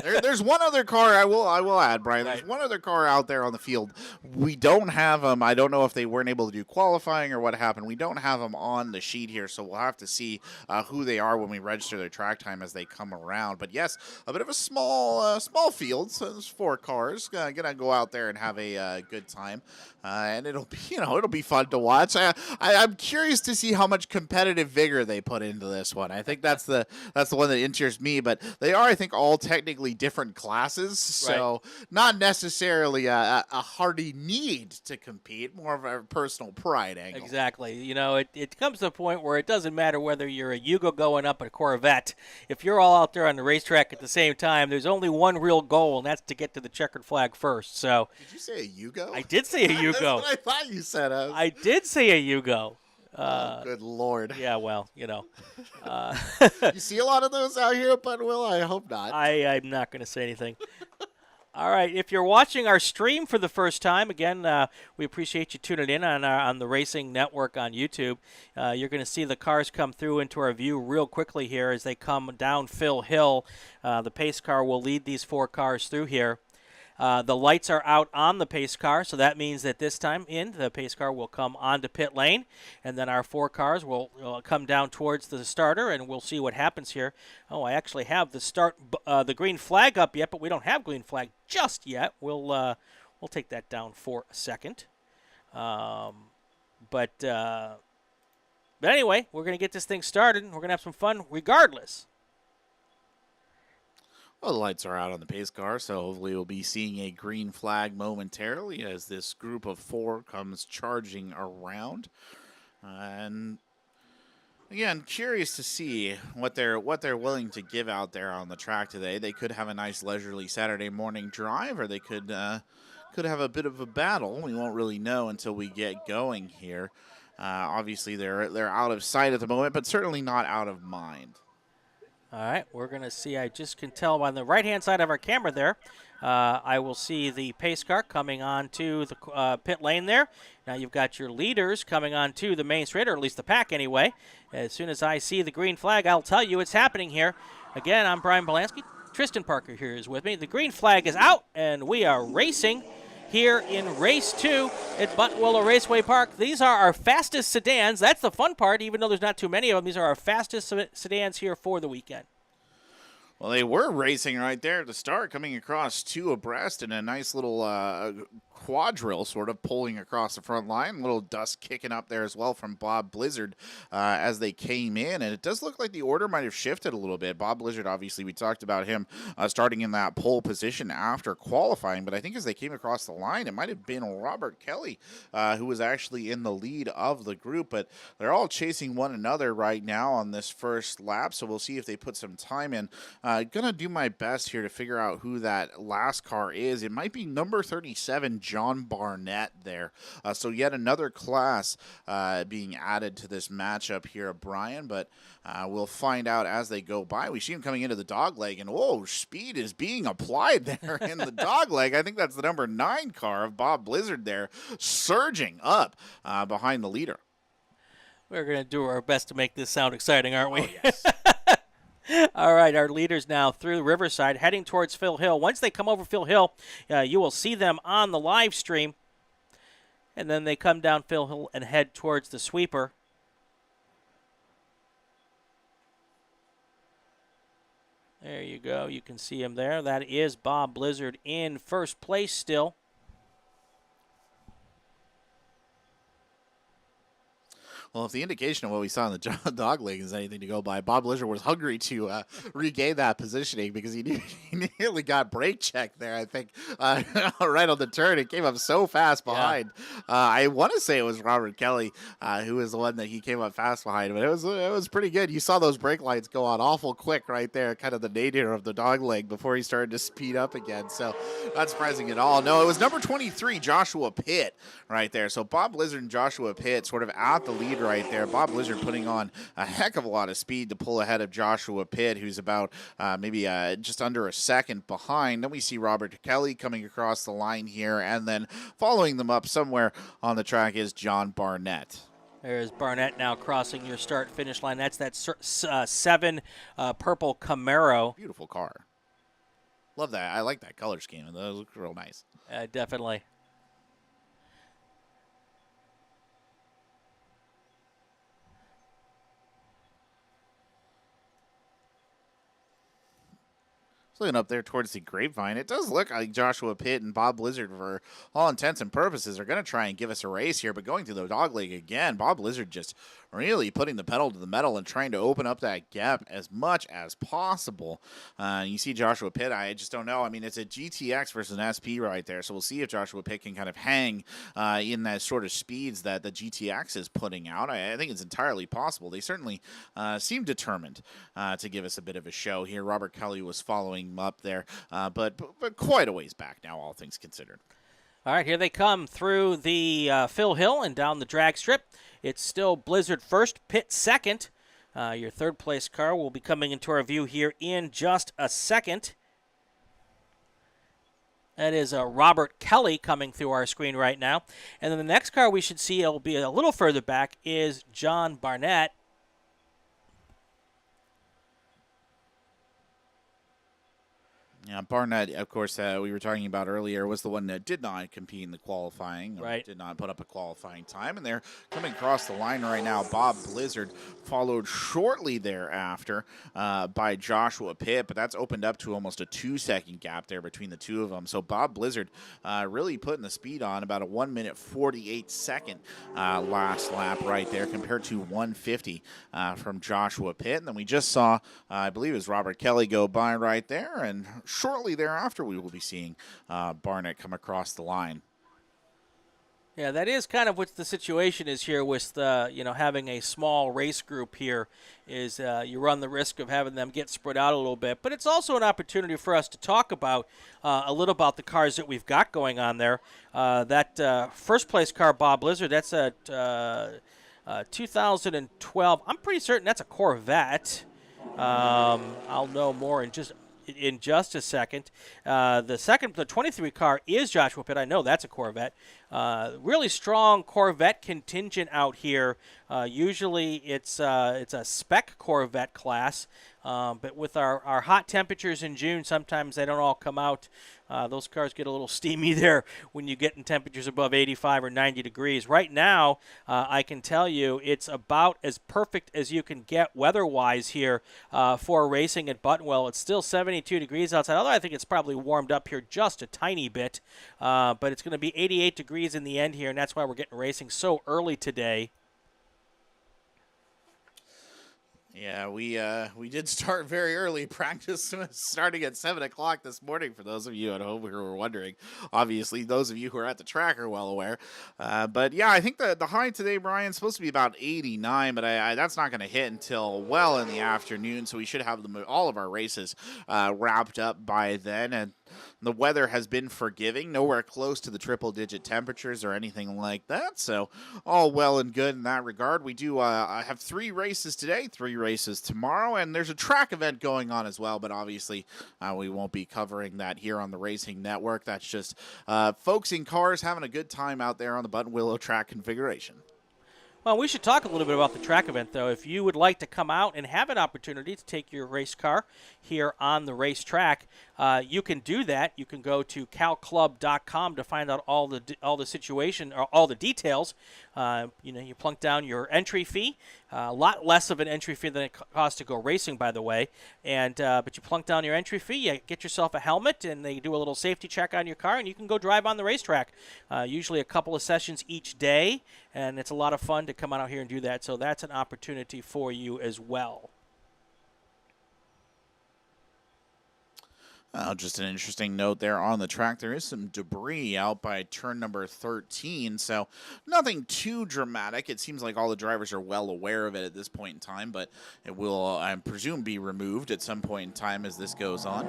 There's one other car I will add, Brian. There's Right. one other car out there on the field. We don't have them. I don't know if they weren't able to do qualifying or what happened. We don't have them on the sheet here, so we'll have to see who they are when we register their track time as they come around. But yes, a bit of a small field. So there's 4 cars. Gonna go out there and have a good time, and it'll be it'll be fun to watch. I'm curious to see how much competitive vigor they put into this one. I think that's the one that interests me. But they are, I think, all technically different classes, so not necessarily a hearty need to compete, more of a personal pride angle. Exactly. It comes to a point where it doesn't matter whether you're a Yugo going up a Corvette. If you're all out there on the racetrack at the same time, there's only one real goal, and that's to get to the checkered flag first. So, did you say a Yugo? I did say a Yugo. That's what I thought you said. I did say a Yugo. Oh, good Lord. Yeah, well, You see a lot of those out here at Buttonwillow? I hope not. I'm not going to say anything. All right, if you're watching our stream for the first time, again, we appreciate you tuning in on the Racing Network on YouTube. You're going to see the cars come through into our view real quickly here as they come down Phil Hill. The pace car will lead these 4 cars through here. The lights are out on the pace car, so that means that this time the pace car will come onto pit lane, and then our 4 cars will come down towards the starter, and we'll see what happens here. Oh, I actually have the green flag up yet, but we don't have green flag just yet. We'll take that down for a second. But anyway, we're going to get this thing started, and we're going to have some fun regardless. Well, the lights are out on the pace car, so hopefully we'll be seeing a green flag momentarily as this group of 4 comes charging around. And again, curious to see what they're willing to give out there on the track today. They could have a nice leisurely Saturday morning drive, or they could have a bit of a battle. We won't really know until we get going here. Obviously, they're out of sight at the moment, but certainly not out of mind. All right, we're going to see, I just can tell on the right-hand side of our camera there, I will see the pace car coming onto the pit lane there. Now you've got your leaders coming onto the main straight, or at least the pack anyway. As soon as I see the green flag, I'll tell you it's happening here. Again, I'm Brian Belansky. Tristan Parker here is with me. The green flag is out, and we are racing here in Race 2 at Buttonwillow Raceway Park. These are our fastest sedans. That's the fun part, even though there's not too many of them. These are our fastest sedans here for the weekend. Well, they were racing right there at the start, coming across 2 abreast in a nice little quadrille sort of pulling across the front line. A little dust kicking up there as well from Bob Blizzard as they came in. And it does look like the order might have shifted a little bit. Bob Blizzard, obviously, we talked about him starting in that pole position after qualifying. But I think as they came across the line, it might have been Robert Kelly who was actually in the lead of the group. But they're all chasing one another right now on this first lap. So we'll see if they put some time in. Gonna do my best here to figure out who that last car is. It might be number 37, John Barnett there. So yet another class being added to this matchup here, Brian. But we'll find out as they go by. We see him coming into the dogleg, and whoa, speed is being applied there in the dogleg. I think that's the number 9 car of Bob Blizzard there, surging up behind the leader. We're going to do our best to make this sound exciting, aren't we? Oh, yes. All right, our leaders now through Riverside, heading towards Phil Hill. Once they come over Phil Hill, you will see them on the live stream. And then they come down Phil Hill and head towards the sweeper. There you go. You can see him there. That is Bob Blizzard in first place still. Well, if the indication of what we saw in the dog leg is anything to go by, Bob Blizzard was hungry to regain that positioning because he nearly got brake checked there, I think, right on the turn. It came up so fast behind. Yeah. I want to say it was Robert Kelly who was the one that he came up fast behind, but it was pretty good. You saw those brake lights go on awful quick right there, kind of the nadir of the dog leg before he started to speed up again. So not surprising at all. No, it was number 23, Joshua Pitt, right there. So Bob Blizzard and Joshua Pitt sort of at the lead right there. Bob Blizzard putting on a heck of a lot of speed to pull ahead of Joshua Pitt, who's about maybe just under a second behind. Then we see Robert Kelly coming across the line here, and then following them up somewhere on the track is John Barnett. There's Barnett now crossing your start-finish line. That's that 7 purple Camaro. Beautiful car. Love that. I like that color scheme. Those look real nice. Definitely. Looking up there towards the grapevine, it does look like Joshua Pitt and Bob Blizzard, for all intents and purposes, are going to try and give us a race here. But going through the dogleg again, Bob Blizzard just really putting the pedal to the metal and trying to open up that gap as much as possible. You see Joshua Pitt, I just don't know. I mean, it's a GTX versus an SP right there, so we'll see if Joshua Pitt can kind of hang in that sort of speeds that the GTX is putting out. I think it's entirely possible. They certainly seem determined to give us a bit of a show here. Robert Kelly was following up there, but quite a ways back now, all things considered. All right, here they come through the Phil Hill and down the drag strip. It's still Blizzard first, Pitt second. Your third place car will be coming into our view here in just a second. That is Robert Kelly coming through our screen right now. And then the next car we should see, it'll be a little further back, is John Barnett. Yeah, Barnett, of course, we were talking about earlier, was the one that did not compete in the qualifying. Right. Did not put up a qualifying time. And they're coming across the line right now. Bob Blizzard followed shortly thereafter by Joshua Pitt, but that's opened up to almost a 2-second gap there between the two of them. So Bob Blizzard really putting the speed on, about a 1 minute 48-second last lap right there compared to 1:50 from Joshua Pitt. And then we just saw, I believe it was Robert Kelly go by right there, and shortly thereafter, we will be seeing Barnett come across the line. Yeah, that is kind of what the situation is here with having a small race group here. Is you run the risk of having them get spread out a little bit, but it's also an opportunity for us to talk about a little about the cars that we've got going on there. That first place car, Bob Blizzard, that's a 2012. I'm pretty certain that's a Corvette. I'll know more in just a second. The 23 car is Joshua Pitt. I know that's a Corvette. Really strong Corvette contingent out here. Usually it's a spec Corvette class, but with our hot temperatures in June, sometimes they don't all come out. Those cars get a little steamy there when you get in temperatures above 85 or 90 degrees. Right now, I can tell you it's about as perfect as you can get weather-wise here for racing at Buttonwillow. It's still 72 degrees outside, although I think it's probably warmed up here just a tiny bit. But it's going to be 88 degrees in the end here, and that's why we're getting racing so early today. Yeah, we did start very early. Practice was starting at 7 o'clock this morning, for those of you at home who were wondering. Obviously, those of you who are at the track are well aware. But yeah, I think the high today, Brian, is supposed to be about 89, but that's not going to hit until well in the afternoon, so we should have all of our races wrapped up by then. And the weather has been forgiving, nowhere close to the triple-digit temperatures or anything like that, so all well and good in that regard. We do have 3 races today, 3 races tomorrow, and there's a track event going on as well, but obviously we won't be covering that here on the Racing Network. That's just folks in cars having a good time out there on the Buttonwillow track configuration. Well, we should talk a little bit about the track event, though. If you would like to come out and have an opportunity to take your race car here on the racetrack, you can do that. You can go to calclub.com to find out all the situation or all the details. You plunk down your entry fee, a lot less of an entry fee than it costs to go racing, by the way. And but you plunk down your entry fee, you get yourself a helmet, and they do a little safety check on your car, and you can go drive on the racetrack. Usually a couple of sessions each day, and it's a lot of fun to come out here and do that. So that's an opportunity for you as well. Just an interesting note there on the track. There is some debris out by turn number 13, so nothing too dramatic. It seems like all the drivers are well aware of it at this point in time, but it will, I presume, be removed at some point in time as this goes on.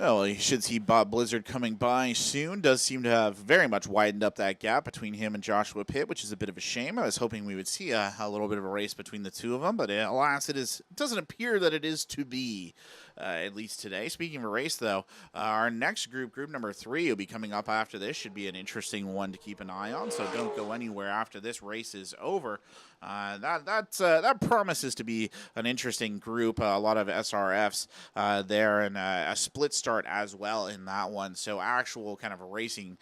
Well, you should see Bob Blizzard coming by soon. Does seem to have very much widened up that gap between him and Joshua Pitt, which is a bit of a shame. I was hoping we would see a little bit of a race between the two of them, but alas, it doesn't appear that it is to be, at least today. Speaking of a race, though, our next group number 3, will be coming up after this. Should be an interesting one to keep an eye on, so don't go anywhere after this race is over. That promises to be an interesting group. A lot of SRFs there, and a split start as well in that one. So actual kind of a racing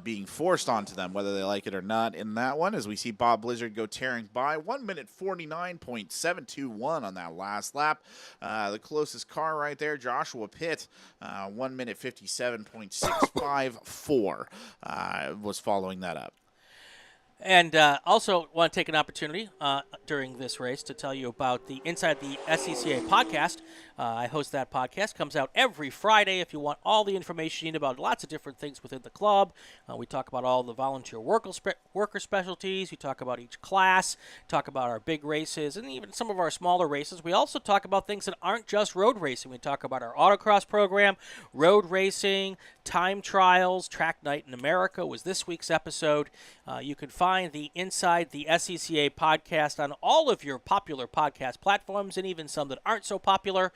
being forced onto them, whether they like it or not, in that one. As we see Bob Blizzard go tearing by 1 minute 49.721 on that last lap. The closest car right there, Joshua Pitt, 1 minute 57.654 was following that up. And also want to take an opportunity during this race to tell you about the Inside the SCCA podcast. I host that podcast. Comes out every Friday if you want all the information you need about lots of different things within the club. We talk about all the volunteer worker specialties. We talk about each class, talk about our big races, and even some of our smaller races. We also talk about things that aren't just road racing. We talk about our autocross program, road racing, time trials. Track Night in America was this week's episode. You can find the Inside the SCCA podcast on all of your popular podcast platforms, and even some that aren't so popular.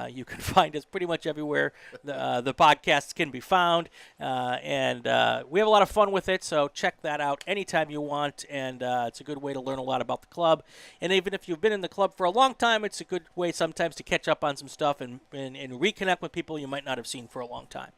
You can find us pretty much everywhere the podcasts can be found, and we have a lot of fun with it, so check that out anytime you want, and it's a good way to learn a lot about the club. And even if you've been in the club for a long time, it's a good way sometimes to catch up on some stuff and reconnect with people you might not have seen for a long time.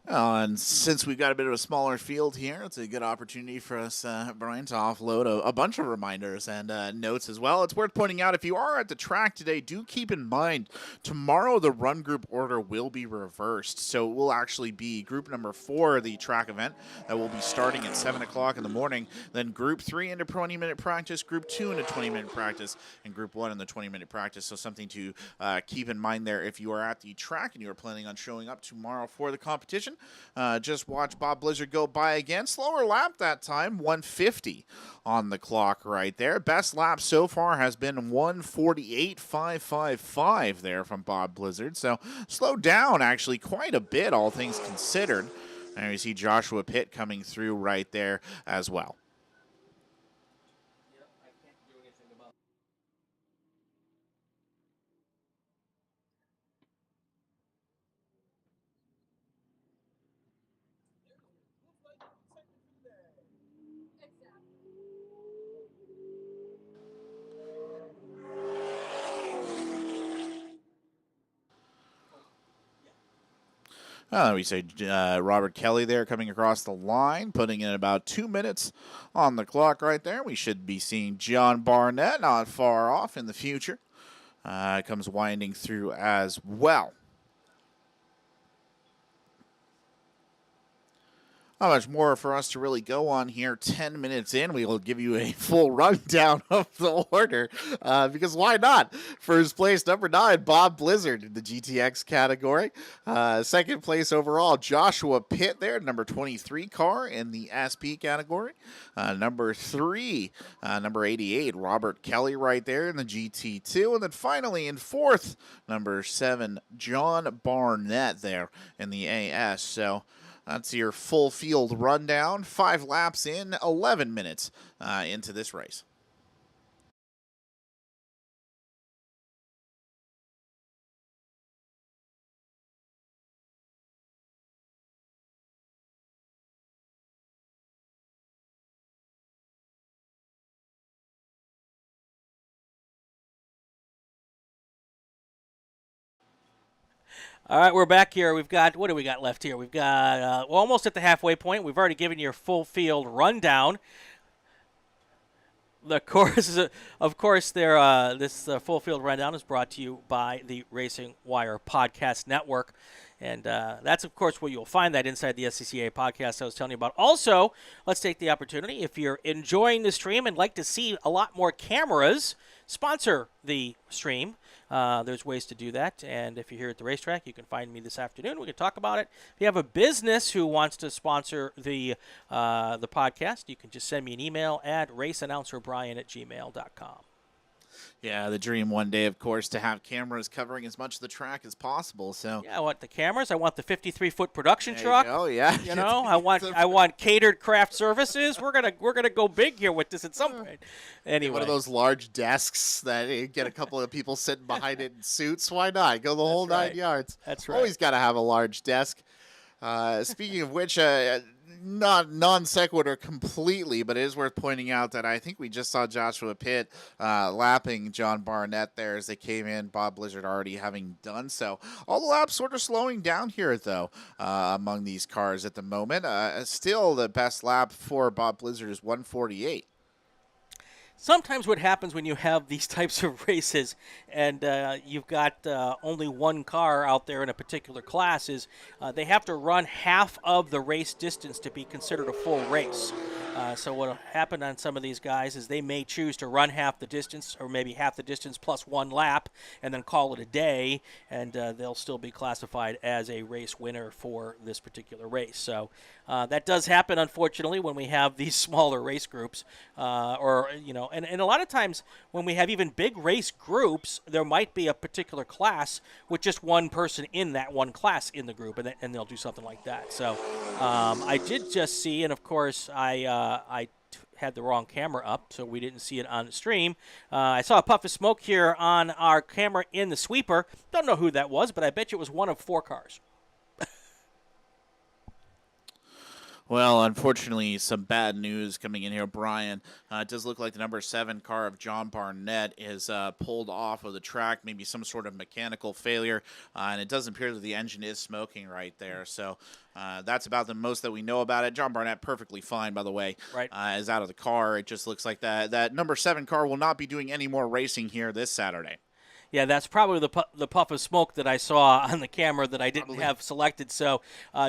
And since we've got a bit of a smaller field here, it's a good opportunity for us, Brian, to offload a bunch of reminders and notes as well. It's worth pointing out, if you are at the track today, do keep in mind, tomorrow the run group order will be reversed. So it will actually be group number 4, the track event, that will be starting at 7 o'clock in the morning. Then group 3 into 20-minute practice, group 2 into 20-minute practice, and group 1 in the 20-minute practice. So something to keep in mind there if you are at the track and you are planning on showing up tomorrow for the competition. Just watch Bob Blizzard go by again. Slower lap that time, 150 on the clock right there. Best lap so far has been 148.555 there from Bob Blizzard. So slowed down actually quite a bit, all things considered. And you see Joshua Pitt coming through right there as well. We say Robert Kelly there coming across the line, putting in about 2 minutes on the clock right there. We should be seeing John Barnett not far off in the future. Comes winding through as well. Not much more for us to really go on here. 10 minutes in, we will give you a full rundown of the order, because why not? First place, number 9, Bob Blizzard in the GTX category. Second place overall, Joshua Pitt there, number 23 car in the SP category. Number 3, number 88, Robert Kelly right there in the GT2. And then finally in 4th, number 7, John Barnett there in the AS. So that's your full field rundown. 5 laps in, 11 minutes into this race. All right, we're back here. We've got, what do we got left here? We've got, we're almost at the halfway point. We've already given you a full field rundown. The course, of course, this full field rundown is brought to you by the Racing Wire Podcast Network. And that's, of course, where you'll find that Inside the SCCA podcast I was telling you about. Also, let's take the opportunity, if you're enjoying the stream and like to see a lot more cameras, sponsor the stream. There's ways to do that. And if you're here at the racetrack, you can find me this afternoon. We can talk about it. If you have a business who wants to sponsor the podcast, you can just send me an email at raceannouncerbrian@gmail.com. Yeah, the dream one day, of course, to have cameras covering as much of the track as possible. So Yeah, I want the cameras. I want the 53-foot production there truck. you go. Yeah, You know, I want catered craft services. We're gonna go big here with this at some point. Anyway, one of those large desks that you get a couple of people sitting behind it in suits. Why not? Go the whole right. 9 yards. That's right. Always got to have a large desk. Speaking of which, not non sequitur completely, but it is worth pointing out that I think we just saw Joshua Pitt lapping John Barnett there as they came in. Bob Blizzard already having done so. All the laps sort of slowing down here, though, among these cars at the moment. Still, the best lap for Bob Blizzard is 148. Sometimes what happens when you have these types of races and you've got only one car out there in a particular class is they have to run half of the race distance to be considered a full race. So what will happen on some of these guys is they may choose to run half the distance or maybe half the distance plus one lap and then call it a day, and they'll still be classified as a race winner for this particular race. So that does happen, unfortunately, when we have these smaller race groups and a lot of times when we have even big race groups, there might be a particular class with just one person in that one class in the group, and they'll do something like that. So I did just see, and of course I had the wrong camera up, so we didn't see it on the stream. I saw a puff of smoke here on our camera in the sweeper. Don't know who that was, but I bet you it was one of 4 cars. Well, unfortunately, some bad news coming in here, Brian. It does look like the number 7 car of John Barnett is pulled off of the track, maybe some sort of mechanical failure, and it does appear that the engine is smoking right there. So that's about the most that we know about it. John Barnett, perfectly fine, by the way, right. Is out of the car. It just looks like that number 7 car will not be doing any more racing here this Saturday. Yeah, that's probably the puff of smoke that I saw on the camera that I didn't have selected. So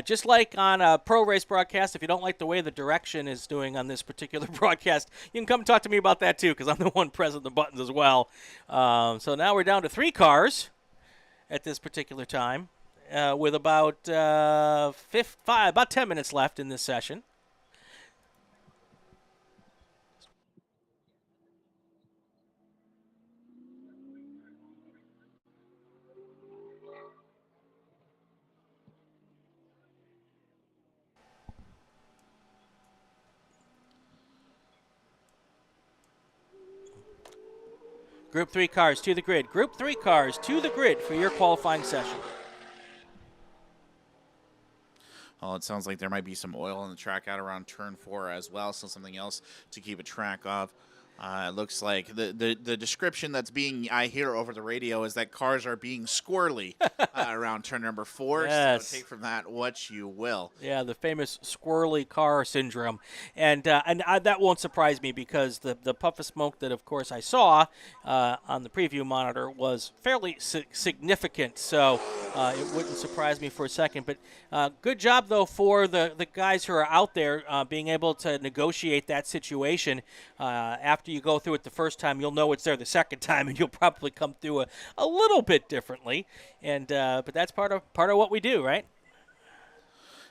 just like on a pro race broadcast, if you don't like the way the direction is doing on this particular broadcast, you can come talk to me about that too, because I'm the one pressing the buttons as well. So now we're down to 3 cars at this particular time with about 10 minutes left in this session. Group 3 cars to the grid. Group 3 cars to the grid for your qualifying session. Well, it sounds like there might be some oil on the track out around turn 4 as well, so something else to keep a track of. It looks like the description that's I hear over the radio is that cars are being squirrely around turn number 4. Yes. So take from that what you will. Yeah, the famous squirrely car syndrome, and that won't surprise me because the puff of smoke that, of course, I saw on the preview monitor was fairly significant. So it wouldn't surprise me for a second. But good job though for the guys who are out there being able to negotiate that situation. After you go through it the first time, you'll know it's there the second time, and you'll probably come through a little bit differently. And but that's part of what we do, right?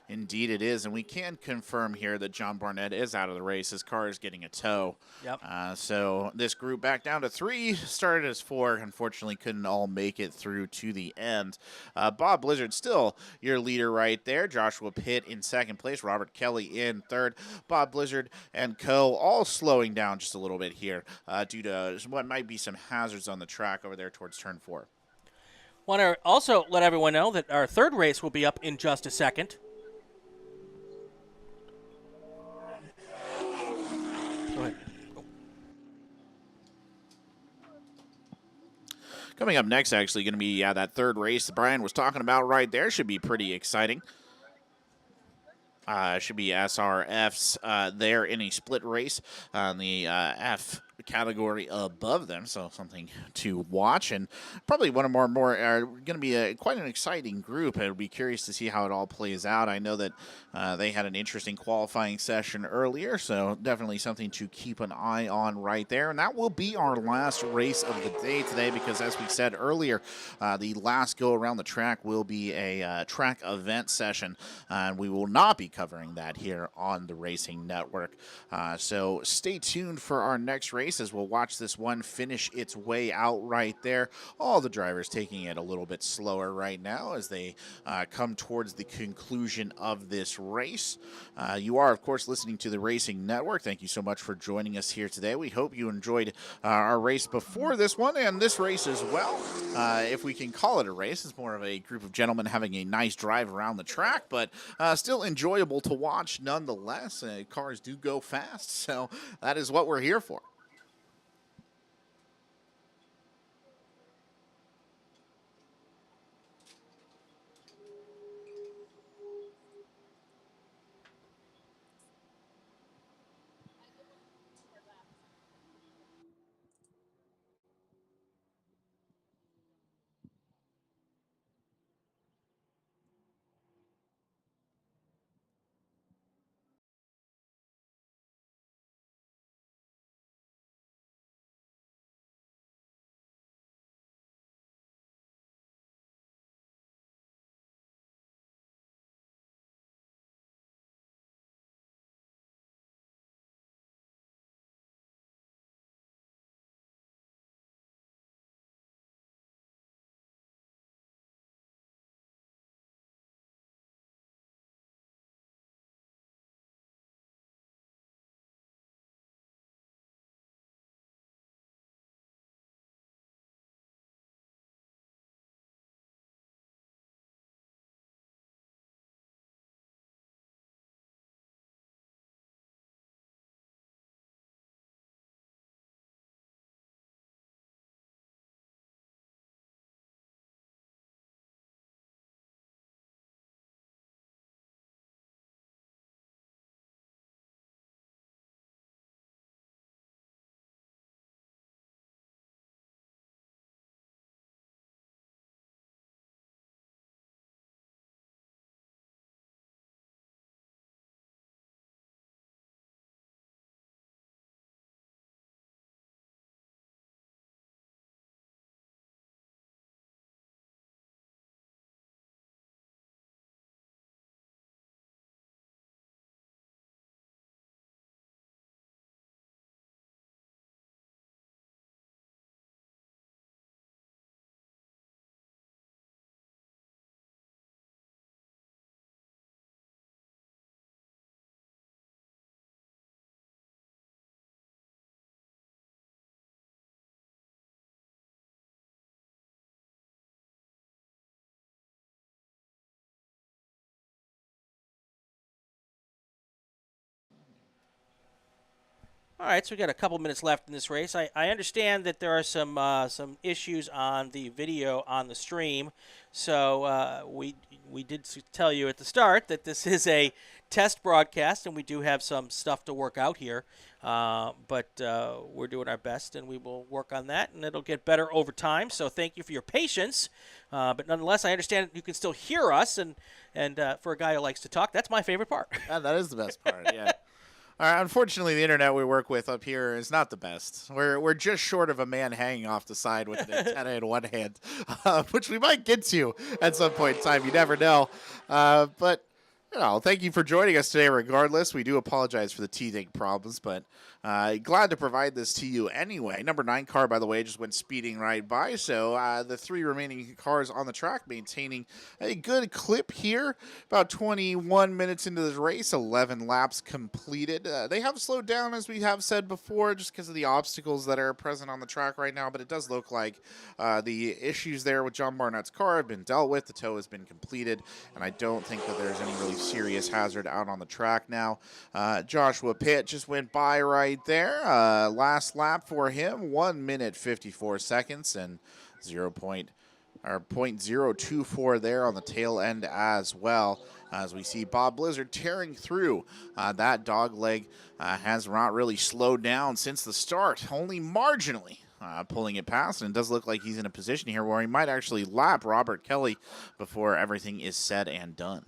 Indeed it is, and we can confirm here that John Barnett is out of the race. His car is getting a tow. Yep. So this group back down to 3, started as 4. Unfortunately, couldn't all make it through to the end. Bob Blizzard still your leader right there. Joshua Pitt in 2nd place. Robert Kelly in 3rd. Bob Blizzard and co. all slowing down just a little bit here due to what might be some hazards on the track over there towards turn 4. Want to also let everyone know that our 3rd race will be up in just a second. Go ahead. Coming up next, actually, going to be that 3rd race that Brian was talking about right there. Should be pretty exciting. Should be SRFs there in a split race on the F category above them, so something to watch, and probably one of more going to be quite an exciting group. I'll be curious to see how it all plays out. I know that they had an interesting qualifying session earlier, so definitely something to keep an eye on right there. And that will be our last race of the day today, because as we said earlier, the last go around the track will be a track event session, and we will not be covering that here on the Racing Network. So stay tuned for our next race. race as we'll watch this one finish its way out right there. All the drivers taking it a little bit slower right now as they come towards the conclusion of this race. You are, of course, listening to the Racing Network. Thank you so much for joining us here today. We hope you enjoyed our race before this one and this race as well. If we can call it a race, it's more of a group of gentlemen having a nice drive around the track, but still enjoyable to watch nonetheless. Cars do go fast, so that is what we're here for. All right, so we got a couple minutes left in this race. I understand that there are some issues on the video on the stream, so we did tell you at the start that this is a test broadcast, and we do have some stuff to work out here. But we're doing our best, and we will work on that, and it'll get better over time. So thank you for your patience. But nonetheless, I understand you can still hear us, and for a guy who likes to talk, that's my favorite part. Yeah, that is the best part, yeah. Unfortunately, the internet we work with up here is not the best. We're just short of a man hanging off the side with an antenna in one hand, which we might get to at some point in time. You never know. But thank you for joining us today regardless. We do apologize for the teething problems, but glad to provide this to you anyway. Number 9 car, by the way, just went speeding right by, so the 3 remaining cars on the track maintaining a good clip here. About 21 minutes into this race, 11 laps completed. They have slowed down, as we have said before, just because of the obstacles that are present on the track right now, but it does look like the issues there with John Barnett's car have been dealt with. The tow has been completed, and I don't think that there's any really serious hazard out on the track now. Joshua Pitt just went by right there. Last lap for him, 1 minute 54 seconds and 0.024 there on the tail end as well. As we see Bob Blizzard tearing through that dog leg, has not really slowed down since the start, only marginally. Pulling it past, and it does look like he's in a position here where he might actually lap Robert Kelly before everything is said and done.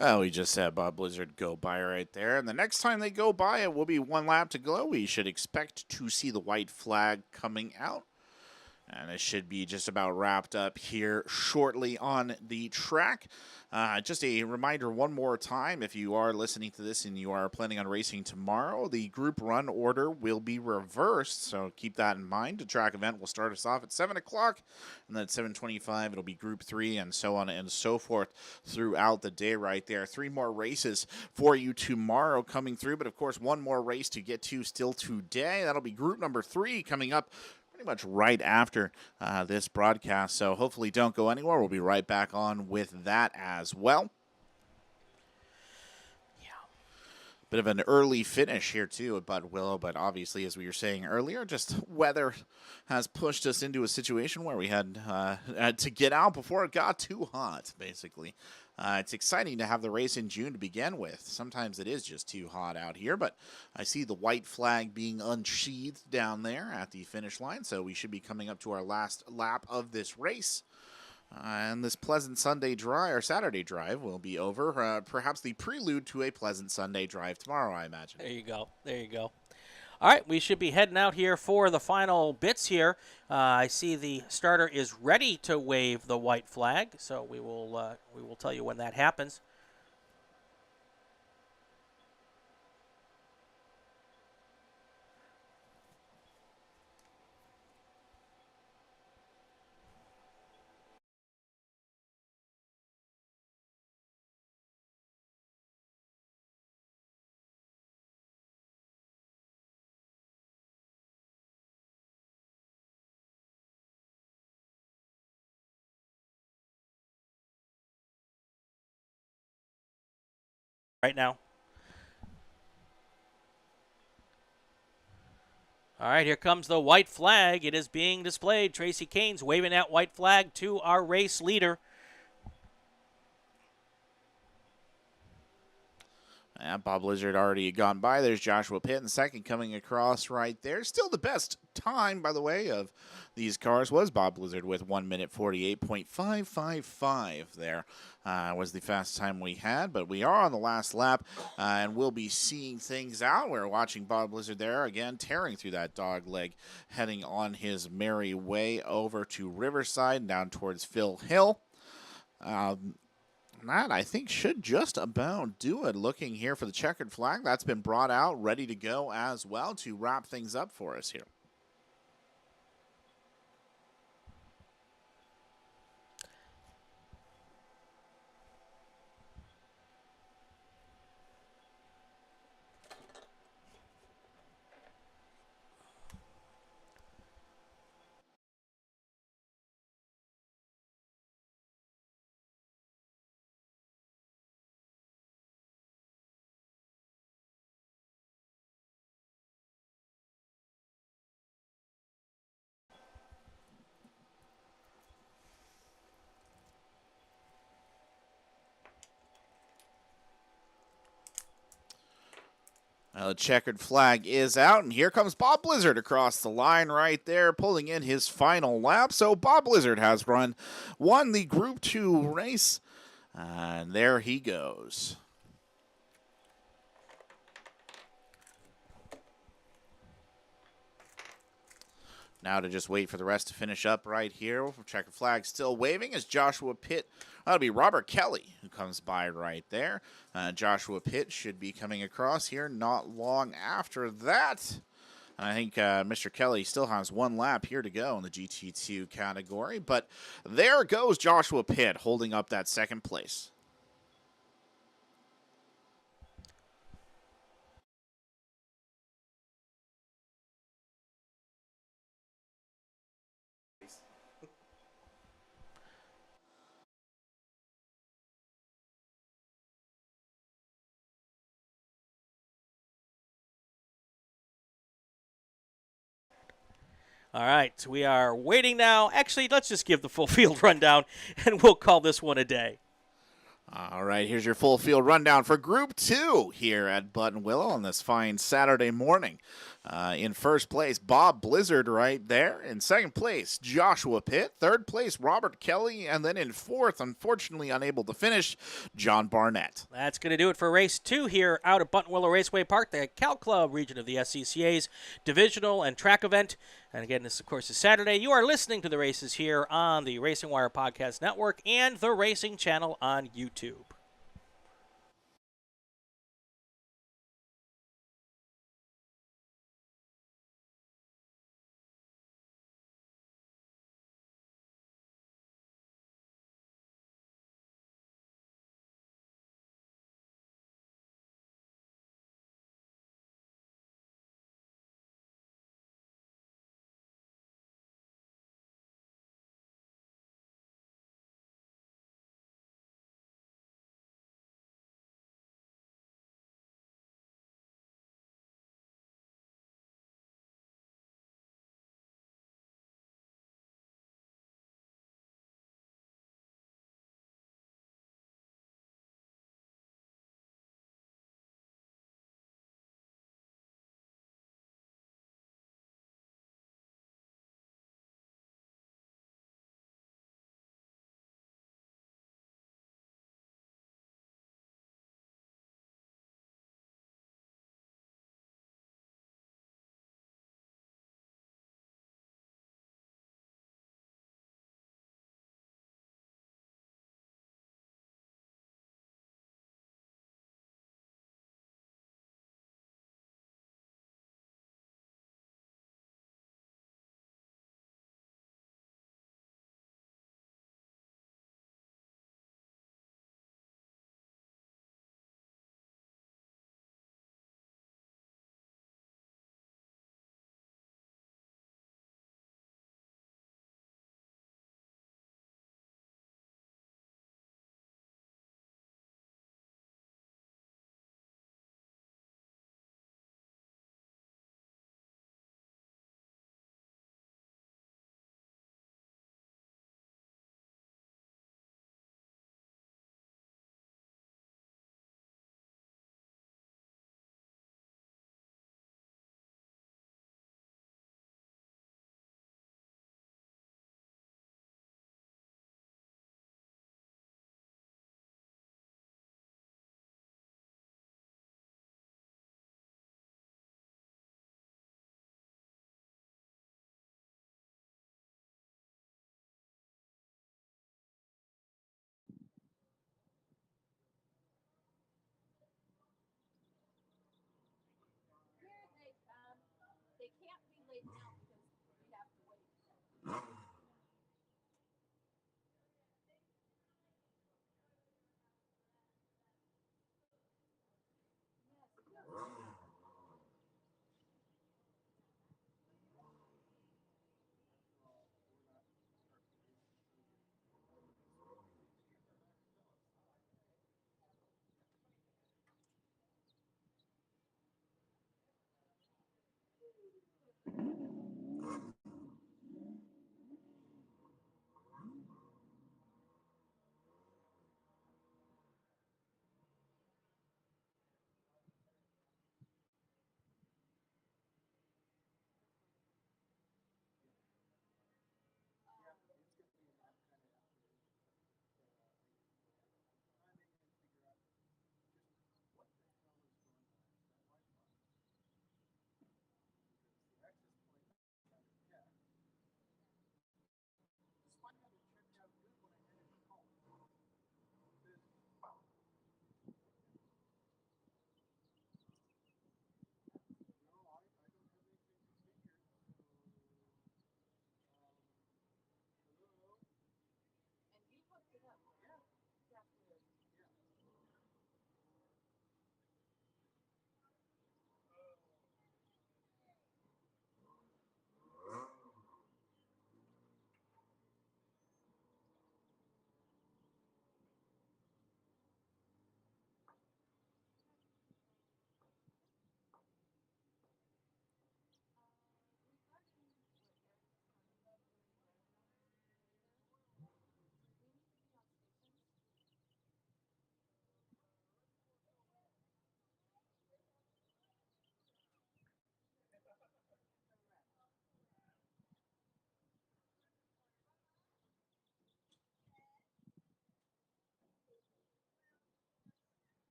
Oh, we just had Bob Blizzard go by right there. And the next time they go by, it will be one lap to go. We should expect to see the white flag coming out. And it should be just about wrapped up here shortly on the track. Just a reminder one more time, if you are listening to this and you are planning on racing tomorrow, the group run order will be reversed. So keep that in mind. The track event will start us off at 7 o'clock. And then at 7:25, it'll be group 3 and so on and so forth throughout the day right there. 3 more races for you tomorrow coming through. But, of course, one more race to get to still today. That'll be group number 3 coming up pretty much right after this broadcast. So hopefully don't go anywhere. We'll be right back on with that as well. Yeah. Bit of an early finish here, too, at Buttonwillow. But obviously, as we were saying earlier, just weather has pushed us into a situation where we had to get out before it got too hot, basically. It's exciting to have the race in June to begin with. Sometimes it is just too hot out here, but I see the white flag being unsheathed down there at the finish line, so we should be coming up to our last lap of this race. And this pleasant Sunday drive, or Saturday drive, will be over. Perhaps the prelude to a pleasant Sunday drive tomorrow, I imagine. There you go. There you go. All right, we should be heading out here for the final bits here. I see the starter is ready to wave the white flag, so we will tell you when that happens. Right now. All right, here comes the white flag. It is being displayed. Tracy Kane's waving that white flag to our race leader. Bob Blizzard already gone by. There's Joshua Pitt in second coming across right there. Still the best time, by the way, of these cars was Bob Blizzard with 1 minute 48.555 there. Was the fastest time we had, but we are on the last lap, and we'll be seeing things out. We're watching Bob Blizzard there again, tearing through that dog leg, heading on his merry way over to Riverside and down towards Phil Hill. That, I think, should just about do it. Looking here for the checkered flag. That's been brought out, ready to go as well to wrap things up for us here. The checkered flag is out, and here comes Bob Blizzard across the line right there, pulling in his final lap. So Bob Blizzard has won the Group 2 race, and there he goes. Now to just wait for the rest to finish up right here. Checkered flag still waving as Joshua Pitt. That'll be Robert Kelly who comes by right there. Joshua Pitt should be coming across here not long after that. And I think Mr. Kelly still has one lap here to go in the GT2 category. But there goes Joshua Pitt holding up that second place. All right, we are waiting now. Actually, let's just give the full field rundown, and we'll call this one a day. All right, here's your full field rundown for Group 2 here at Buttonwillow on this fine Saturday morning. In first place, Bob Blizzard right there. In second place, Joshua Pitt. Third place, Robert Kelly. And then in fourth, unfortunately unable to finish, John Barnett. That's going to do it for race 2 here out at Buttonwillow Raceway Park, the Cal Club region of the SCCA's Divisional and Track event. And again, this, of course, is Saturday. You are listening to the races here on the Racing Wire Podcast Network and the Racing Channel on YouTube.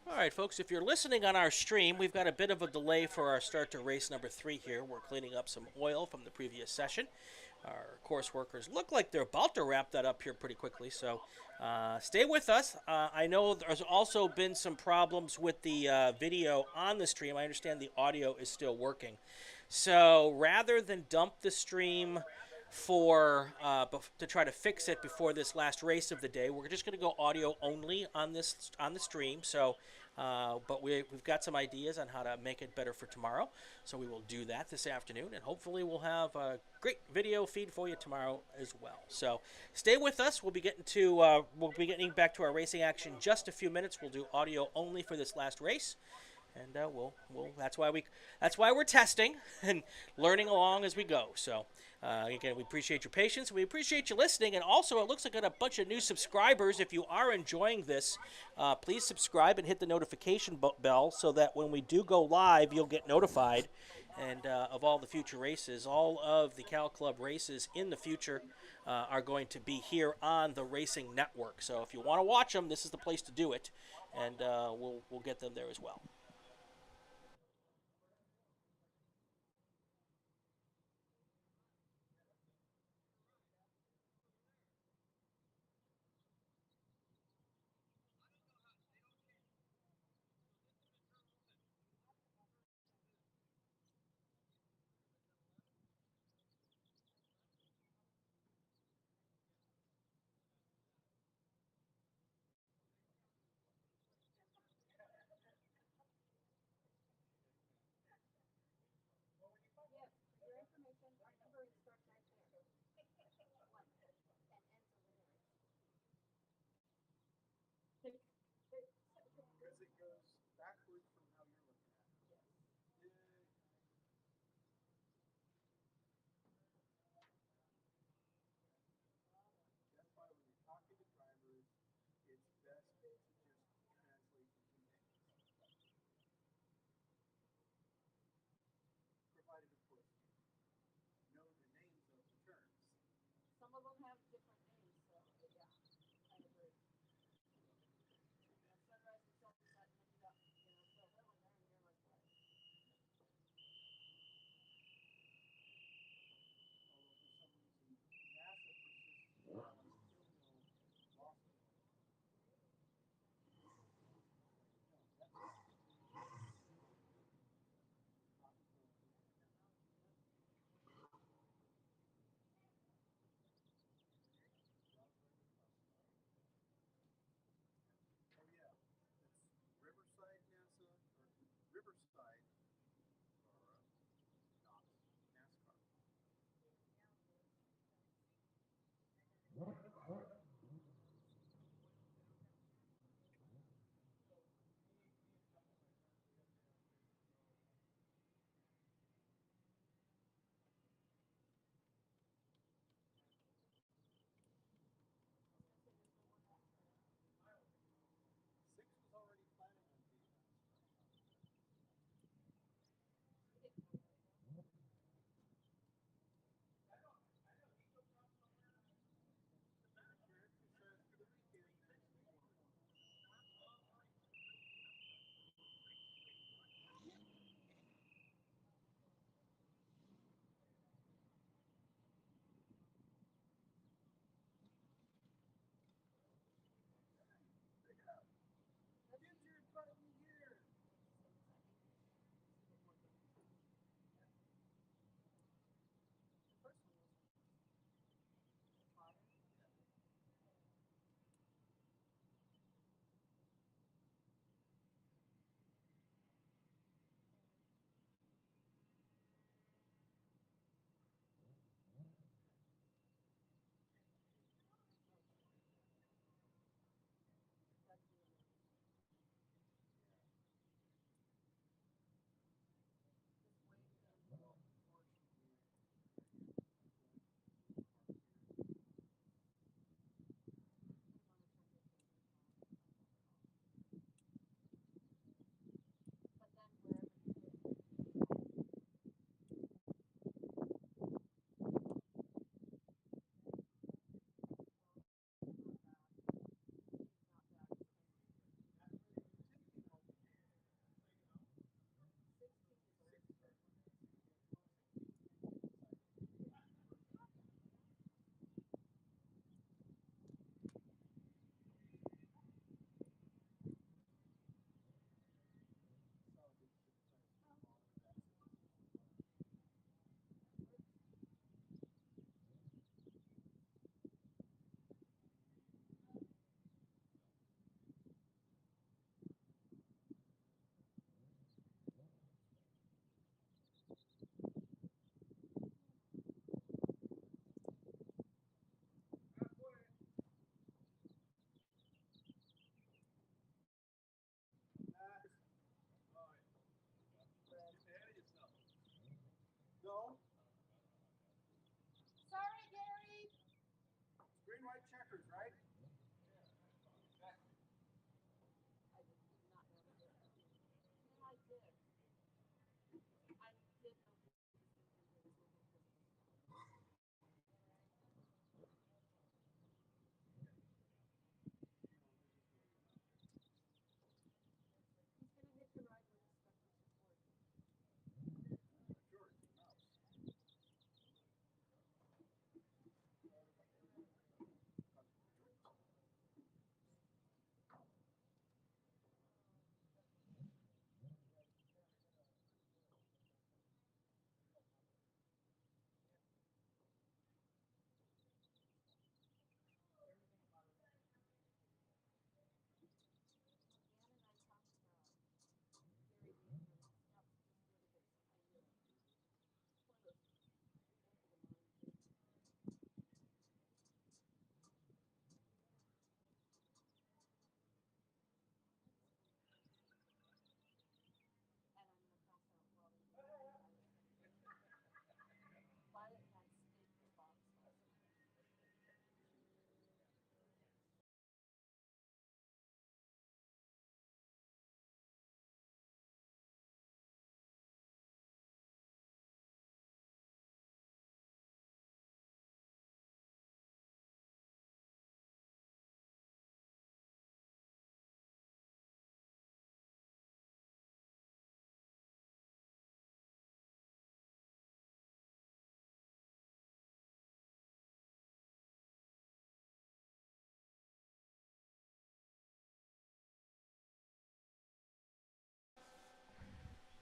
All right, folks, if you're listening on our stream, we've got a bit of a delay for our start to race number 3 here. We're cleaning up some oil from the previous session. Our course workers look like they're about to wrap that up here pretty quickly, so stay with us. I know there's also been some problems with the video on the stream. I understand the audio is still working. So rather than dump the stream to try to fix it before this last race of the day, we're just going to go audio only on the stream. So, but we've got some ideas on how to make it better for tomorrow. So we will do that this afternoon, and hopefully we'll have a great video feed for you tomorrow as well. So stay with us. We'll be getting back to our racing action in just a few minutes. We'll do audio only for this last race. And that's why we're testing and learning along as we go. So again, we appreciate your patience. We appreciate you listening. And also, it looks like I got a bunch of new subscribers. If you are enjoying this, please subscribe and hit the notification bell so that when we do go live, you'll get notified and of all the future races. All of the Cal Club races in the future are going to be here on the Racing Network. So if you want to watch them, this is the place to do it, and we'll get them there as well.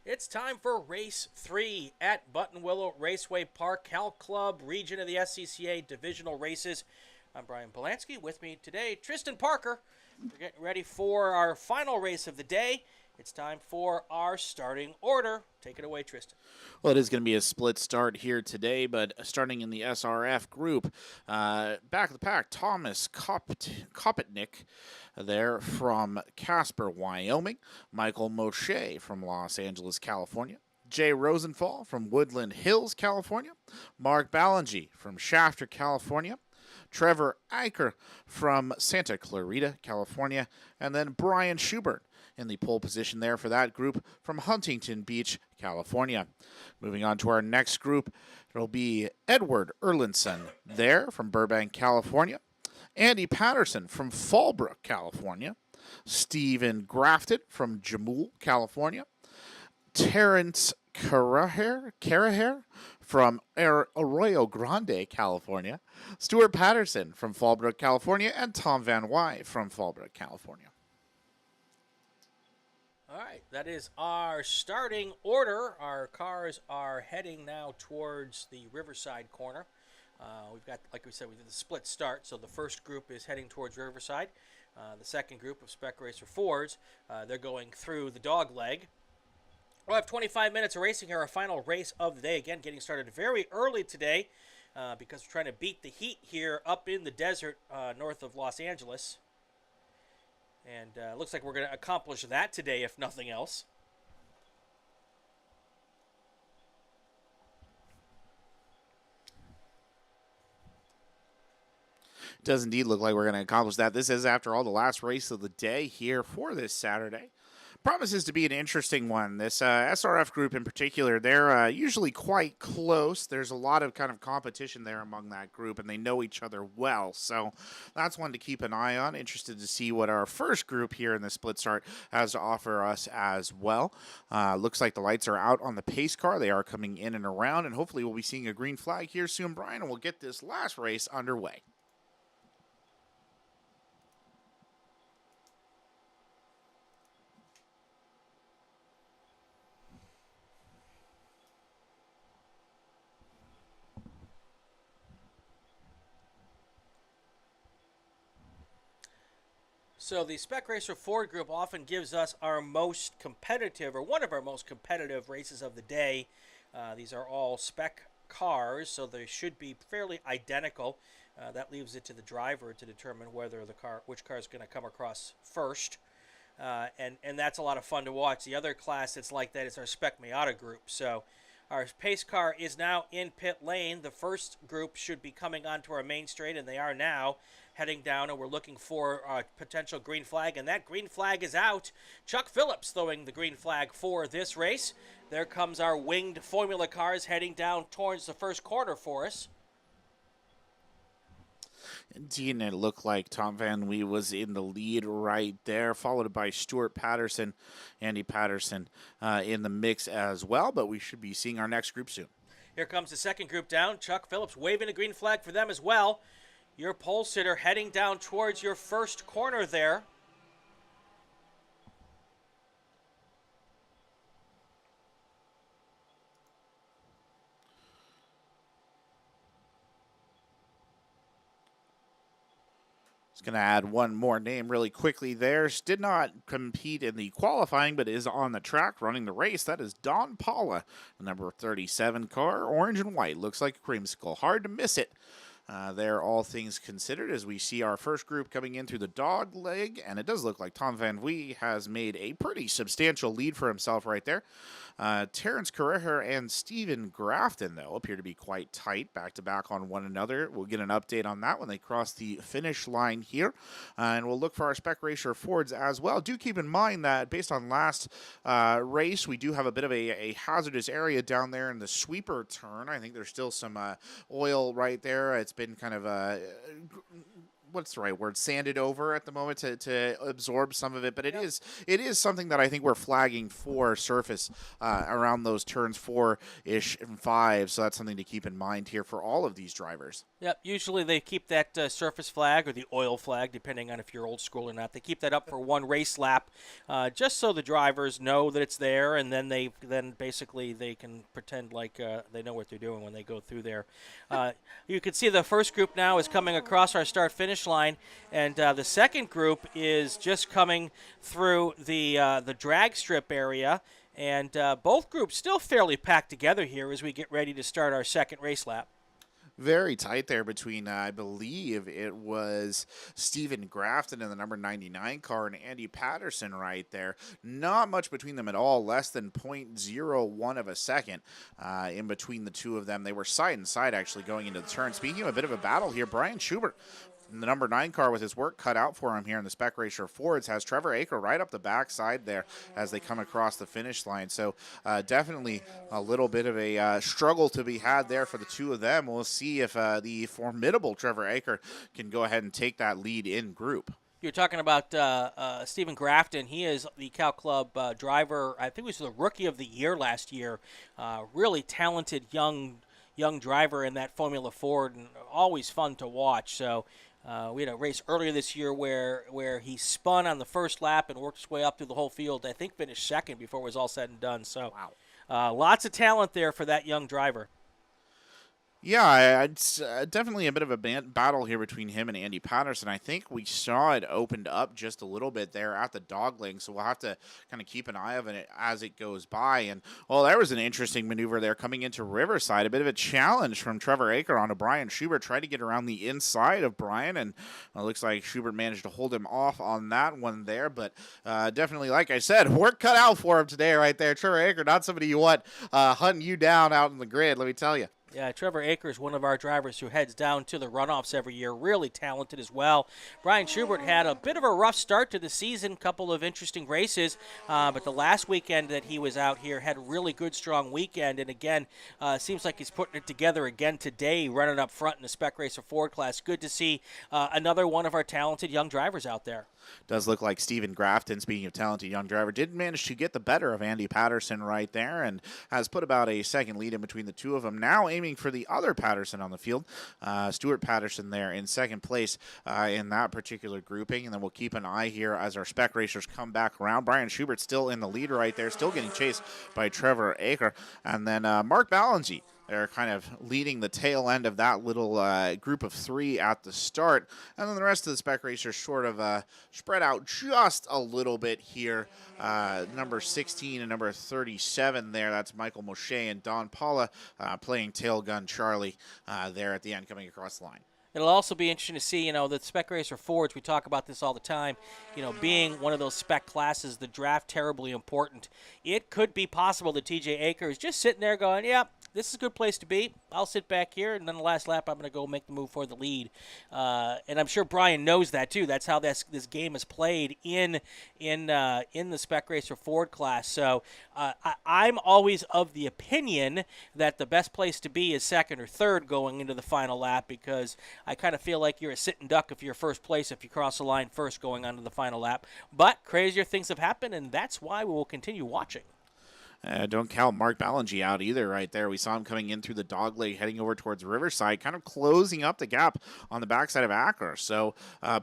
It's time for Race 3 at Buttonwillow Raceway Park, Cal Club, region of the SCCA Divisional Races. I'm Brian Polanski. With me today, Tristan Parker. We're getting ready for our final race of the day. It's time for our starting order. Take it away, Tristan. Well, it is going to be a split start here today, but starting in the SRF group, back of the pack, Thomas Kopetnik there from Casper, Wyoming, Michael Moshe from Los Angeles, California, Jay Rosenthal from Woodland Hills, California, Mark Ballingy from Shafter, California, Trevor Eicher from Santa Clarita, California, and then Brian Schubert in the pole position there for that group from Huntington Beach, California. Moving on to our next group, it'll be Edward Erlinson there from Burbank, California, Andy Patterson from Fallbrook, California, Stephen Grafton from Jamul, California, Terrence Caraher from Arroyo Grande, California, Stuart Patterson from Fallbrook, California, and Tom Van Wy from Fallbrook, California. All right, that is our starting order. Our cars are heading now towards the Riverside corner. We've got, like we said, we did the split start, so the first group is heading towards Riverside. The second group of Spec Racer Fords, they're going through the dog leg. We'll have 25 minutes of racing here, our final race of the day. Again, getting started very early today because we're trying to beat the heat here up in the desert north of Los Angeles. And looks like we're going to accomplish that today, if nothing else. It does indeed look like we're going to accomplish that. This is, after all, the last race of the day here for this Saturday. Promises to be an interesting one. This SRF group in particular, they're usually quite close. There's a lot of kind of competition there among that group, and they know each other well. So that's one to keep an eye on. Interested to see what our first group here in the split start has to offer us as well. Looks like the lights are out on the pace car. They are coming in and around, and hopefully we'll be seeing a green flag here soon, Brian, and we'll get this last race underway. So the Spec Racer Ford group often gives us our most competitive, or one of our most competitive races of the day. These are all spec cars, so they should be fairly identical. That leaves it to the driver to determine which car is going to come across first. And that's a lot of fun to watch. The other class that's like that is our Spec Miata group. So Our pace car is now in pit lane. The first group should be coming onto our main straight, and they are now heading down, and we're looking for a potential green flag, and that green flag is out. Chuck Phillips throwing the green flag for this race. There comes our winged formula cars heading down towards the first corner for us. Indeed, and it looked like Tom Van Wee was in the lead right there, followed by Stuart Patterson, Andy Patterson in the mix as well, but we should be seeing our next group soon. Here comes the second group down. Chuck Phillips waving a green flag for them as well. Your pole sitter heading down towards your first corner there. Going to add one more name really quickly there. Did not compete in the qualifying, but is on the track running the race. That is Don Paula, the number 37 car, orange and white. Looks like a creamsicle. Hard to miss it. There, all things considered, as we see our first group coming in through the dog leg, and it does look like Tom Van Wee has made a pretty substantial lead for himself right there. Terrence Carreher and Stephen Grafton, though, appear to be quite tight, back-to-back on one another. We'll get an update on that when they cross the finish line here, and we'll look for our Spec Racer Fords as well. Do keep in mind that based on last race, we do have a bit of a hazardous area down there in the sweeper turn. I think there's still some oil right there. It's been kind of what's the right word, sanded over at the moment to absorb some of it, but it is something that I think we're flagging for surface around those turns 4-ish and 5, so that's something to keep in mind here for all of these drivers. Yep, usually they keep that surface flag or the oil flag, depending on if you're old school or not. They keep that up for one race lap, just so the drivers know that it's there, and then basically they can pretend like they know what they're doing when they go through there. You can see the first group now is coming across our start-finish line, and the second group is just coming through the drag strip area, and both groups still fairly packed together here as we get ready to start our second race lap. Very tight there between, I believe it was Stephen Grafton in the number 99 car and Andy Patterson right there. Not much between them at all, less than 0.01 of a second in between the two of them. They were side and side actually going into the turn. Speaking of a bit of a battle here, Brian Schubert, the number 9 car, with his work cut out for him here in the Spec Racer Fords, has Trevor Aker right up the backside there as they come across the finish line. So definitely a little bit of a struggle to be had there for the two of them. We'll see if the formidable Trevor Aker can go ahead and take that lead in group. You're talking about Stephen Grafton. He is the Cal Club driver. I think he was the Rookie of the Year last year. Really talented young driver in that Formula Ford, and always fun to watch. So we had a race earlier this year where he spun on the first lap and worked his way up through the whole field. I think finished second before it was all said and done. So lots of talent there for that young driver. Yeah, it's definitely a bit of a battle here between him and Andy Patterson. I think we saw it opened up just a little bit there at the dogleg, so we'll have to kind of keep an eye on it as it goes by. And, well, there was an interesting maneuver there coming into Riverside. A bit of a challenge from Trevor Aker onto Brian Schubert. Tried to get around the inside of Brian, and it looks like Schubert managed to hold him off on that one there. But definitely, like I said, work cut out for him today right there. Trevor Aker, not somebody you want hunting you down out in the grid, let me tell you. Yeah, Trevor Aker is one of our drivers who heads down to the runoffs every year. Really talented as well. Brian Schubert had a bit of a rough start to the season, couple of interesting races, but the last weekend that he was out here had a really good, strong weekend, and again, seems like he's putting it together again today, running up front in the Spec Racer Ford class. Good to see another one of our talented young drivers out there. Does look like Stephen Grafton, speaking of talented young driver, did manage to get the better of Andy Patterson right there and has put about a second lead in between the two of them. Now aiming for the other Patterson on the field, Stuart Patterson there in second place in that particular grouping. And then we'll keep an eye here as our Spec Racers come back around. Brian Schubert still in the lead right there, still getting chased by Trevor Aker. And then Mark Ballingy, they're kind of leading the tail end of that little group of three at the start. And then the rest of the Spec Racers sort of spread out just a little bit here. Number 16 and number 37 there, that's Michael Moshe and Don Paula playing Tailgun Charlie there at the end coming across the line. It'll also be interesting to see, the Spec Racer Fords. We talk about this all the time. Being one of those spec classes, the draft terribly important. It could be possible that TJ Aker is just sitting there going, "Yeah, this is a good place to be. I'll sit back here, and then the last lap, I'm going to go make the move for the lead." And I'm sure Brian knows that too. That's how this game is played in the Spec Racer Ford class. So I'm always of the opinion that the best place to be is second or third going into the final lap, because I kind of feel like you're a sitting duck if you're first place if you cross the line first going onto the final lap. But crazier things have happened, and that's why we will continue watching. Don't count Mark Ballingy out either right there. We saw him coming in through the dogleg, heading over towards Riverside, kind of closing up the gap on the backside of Acker. So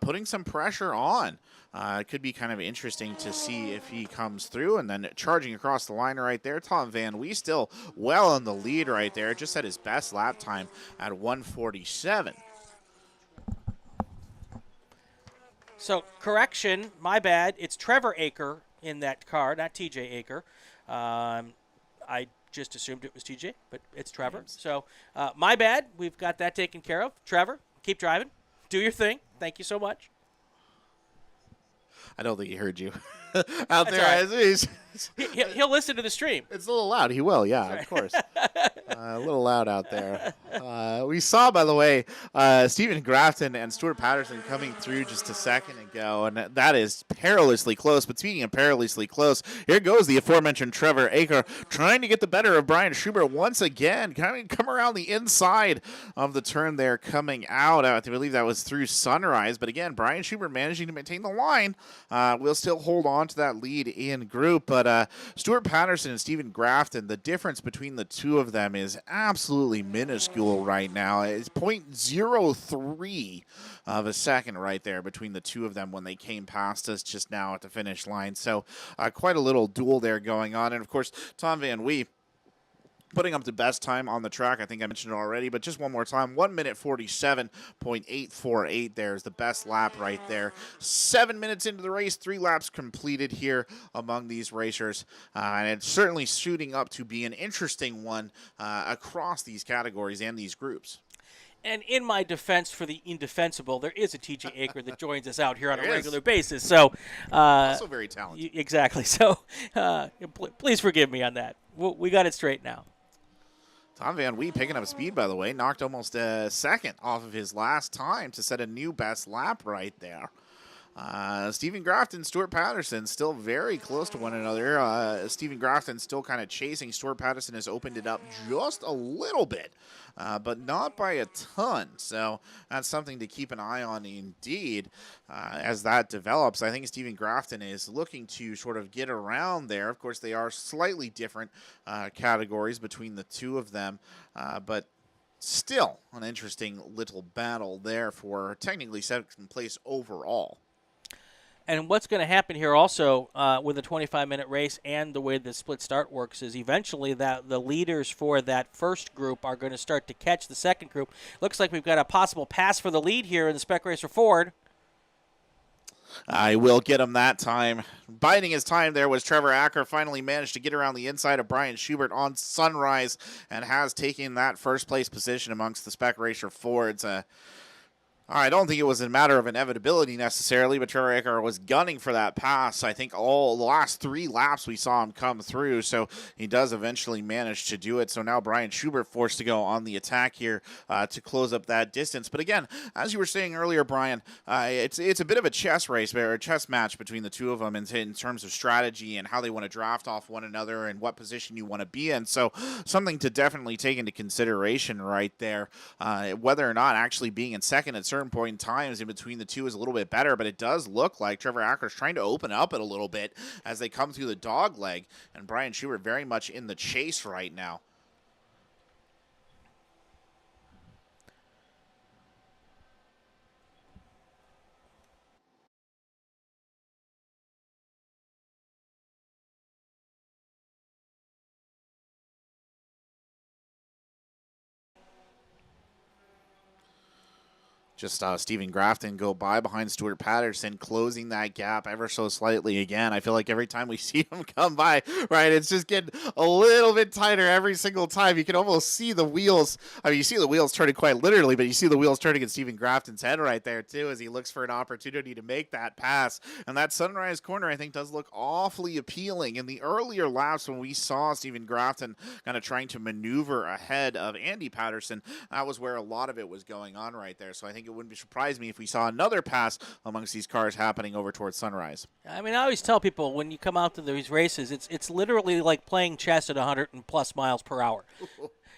putting some pressure on. It could be kind of interesting to see if he comes through. And then charging across the line right there, Tom Van Wee still well in the lead right there. Just at his best lap time at 1:47. So, correction, my bad. It's Trevor Aker in that car, not TJ Aker. I just assumed it was TJ, but it's Trevor. So, my bad. We've got that taken care of. Trevor, keep driving. Do your thing. Thank you so much. I don't think he heard you out That's there. Right. He'll listen to the stream. It's a little loud. He will, yeah, of course. A little loud out there. We saw, by the way, Stephen Grafton and Stuart Patterson coming through just a second ago, and that is perilously close. But speaking of perilously close, here goes the aforementioned Trevor Aker trying to get the better of Brian Schubert once again. Kind of come around the inside of the turn there coming out. I believe that was through Sunrise. But again, Brian Schubert managing to maintain the line. We'll still hold on to that lead in group. But Stuart Patterson and Stephen Grafton, the difference between the two of them is absolutely minuscule right now. It's 0.03 of a second right there between the two of them when they came past us just now at the finish line. So quite a little duel there going on. And, of course, Tom Van Wee putting up the best time on the track. I think I mentioned it already, but just one more time. 1:47.848 there is the best lap right there. 7 minutes into the race, 3 laps completed here among these racers. And it's certainly shooting up to be an interesting one across these categories and these groups. And in my defense for the indefensible, there is a TJ Aker that joins us out here on a regular basis. So also very talented. Exactly. So please forgive me on that. We got it straight now. Tom Van Wee picking up speed, by the way, knocked almost a second off of his last time to set a new best lap right there. Stephen Grafton, Stuart Patterson still very close to one another. Stephen Grafton still kind of chasing. Stuart Patterson has opened it up just a little bit, but not by a ton. So that's something to keep an eye on indeed as that develops. I think Stephen Grafton is looking to sort of get around there. Of course, they are slightly different categories between the two of them, but still an interesting little battle there for technically second place overall. And what's going to happen here also with a 25-minute race and the way the split start works is eventually that the leaders for that first group are going to start to catch the second group. Looks like we've got a possible pass for the lead here in the Spec Racer Ford. I will get him that time. Biding his time there was Trevor Acker. Finally managed to get around the inside of Brian Schubert on Sunrise and has taken that first place position amongst the Spec Racer Fords. I don't think it was a matter of inevitability necessarily, but Trevor Aker was gunning for that pass. I think all the last 3 laps we saw him come through, so he does eventually manage to do it. So now Brian Schubert forced to go on the attack here to close up that distance. But again, as you were saying earlier, Brian, it's a bit of a chess race, or a chess match between the two of them in terms of strategy and how they want to draft off one another and what position you want to be in. So something to definitely take into consideration right there. Whether or not actually being in second at certain point in times in between the two is a little bit better, but it does look like Trevor Acker's trying to open up it a little bit as they come through the dog leg, and Brian Schubert very much in the chase right now. Just Stephen Grafton go by behind Stuart Patterson, closing that gap ever so slightly again. I feel like every time we see him come by, right, it's just getting a little bit tighter every single time. You can almost see the wheels. I mean, you see the wheels turning quite literally, but you see the wheels turning in Stephen Grafton's head right there, too, as he looks for an opportunity to make that pass. And that Sunrise corner, I think, does look awfully appealing. In the earlier laps when we saw Stephen Grafton kind of trying to maneuver ahead of Andy Patterson, that was where a lot of it was going on right there. So I think it wouldn't surprise me if we saw another pass amongst these cars happening over towards Sunrise. I mean, I always tell people when you come out to these races, it's literally like playing chess at 100 and plus miles per hour.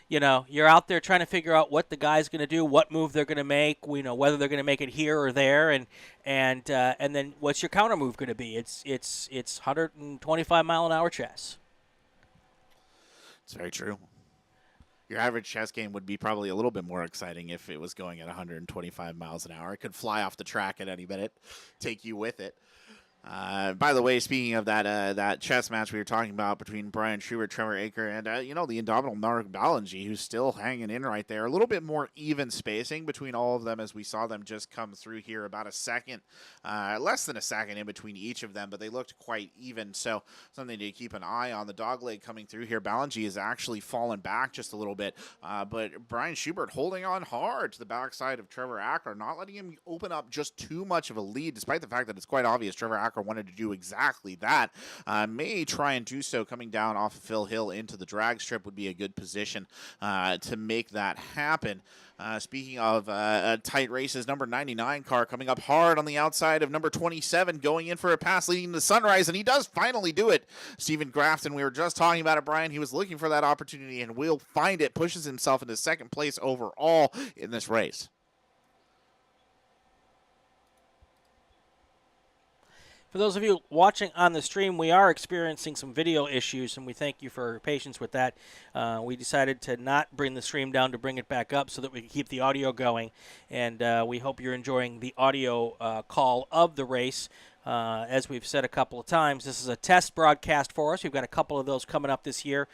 You know, you're out there trying to figure out what the guy's going to do, what move they're going to make, you know, whether they're going to make it here or there, and then what's your counter move going to be? It's 125-mile-an-hour chess. It's very true. Your average chess game would be probably a little bit more exciting if it was going at 125 miles an hour. It could fly off the track at any minute, take you with it. By the way, speaking of that chess match we were talking about between Brian Schubert, Trevor Aker, and the indomitable Mark Ballingy, who's still hanging in right there. A little bit more even spacing between all of them as we saw them just come through here. About a second, less than a second in between each of them, but they looked quite even. So something to keep an eye on. The dogleg coming through here. Ballingy has actually fallen back just a little bit, but Brian Schubert holding on hard to the backside of Trevor Aker, not letting him open up just too much of a lead, despite the fact that it's quite obvious Trevor Aker wanted to do exactly that. May try and do so coming down off of Phil Hill into the drag strip would be a good position to make that happen. Speaking of tight races, number 99 car coming up hard on the outside of number 27, going in for a pass leading to Sunrise, and he does finally do it. Stephen Grafton, we were just talking about it, Brian. He was looking for that opportunity and will find it, pushes himself into second place overall in this race. For those of you watching on the stream, we are experiencing some video issues, and we thank you for your patience with that. We decided to not bring the stream down to bring it back up so that we can keep the audio going, and we hope you're enjoying the audio call of the race. As we've said a couple of times, this is a test broadcast for us. We've got a couple of those coming up this year.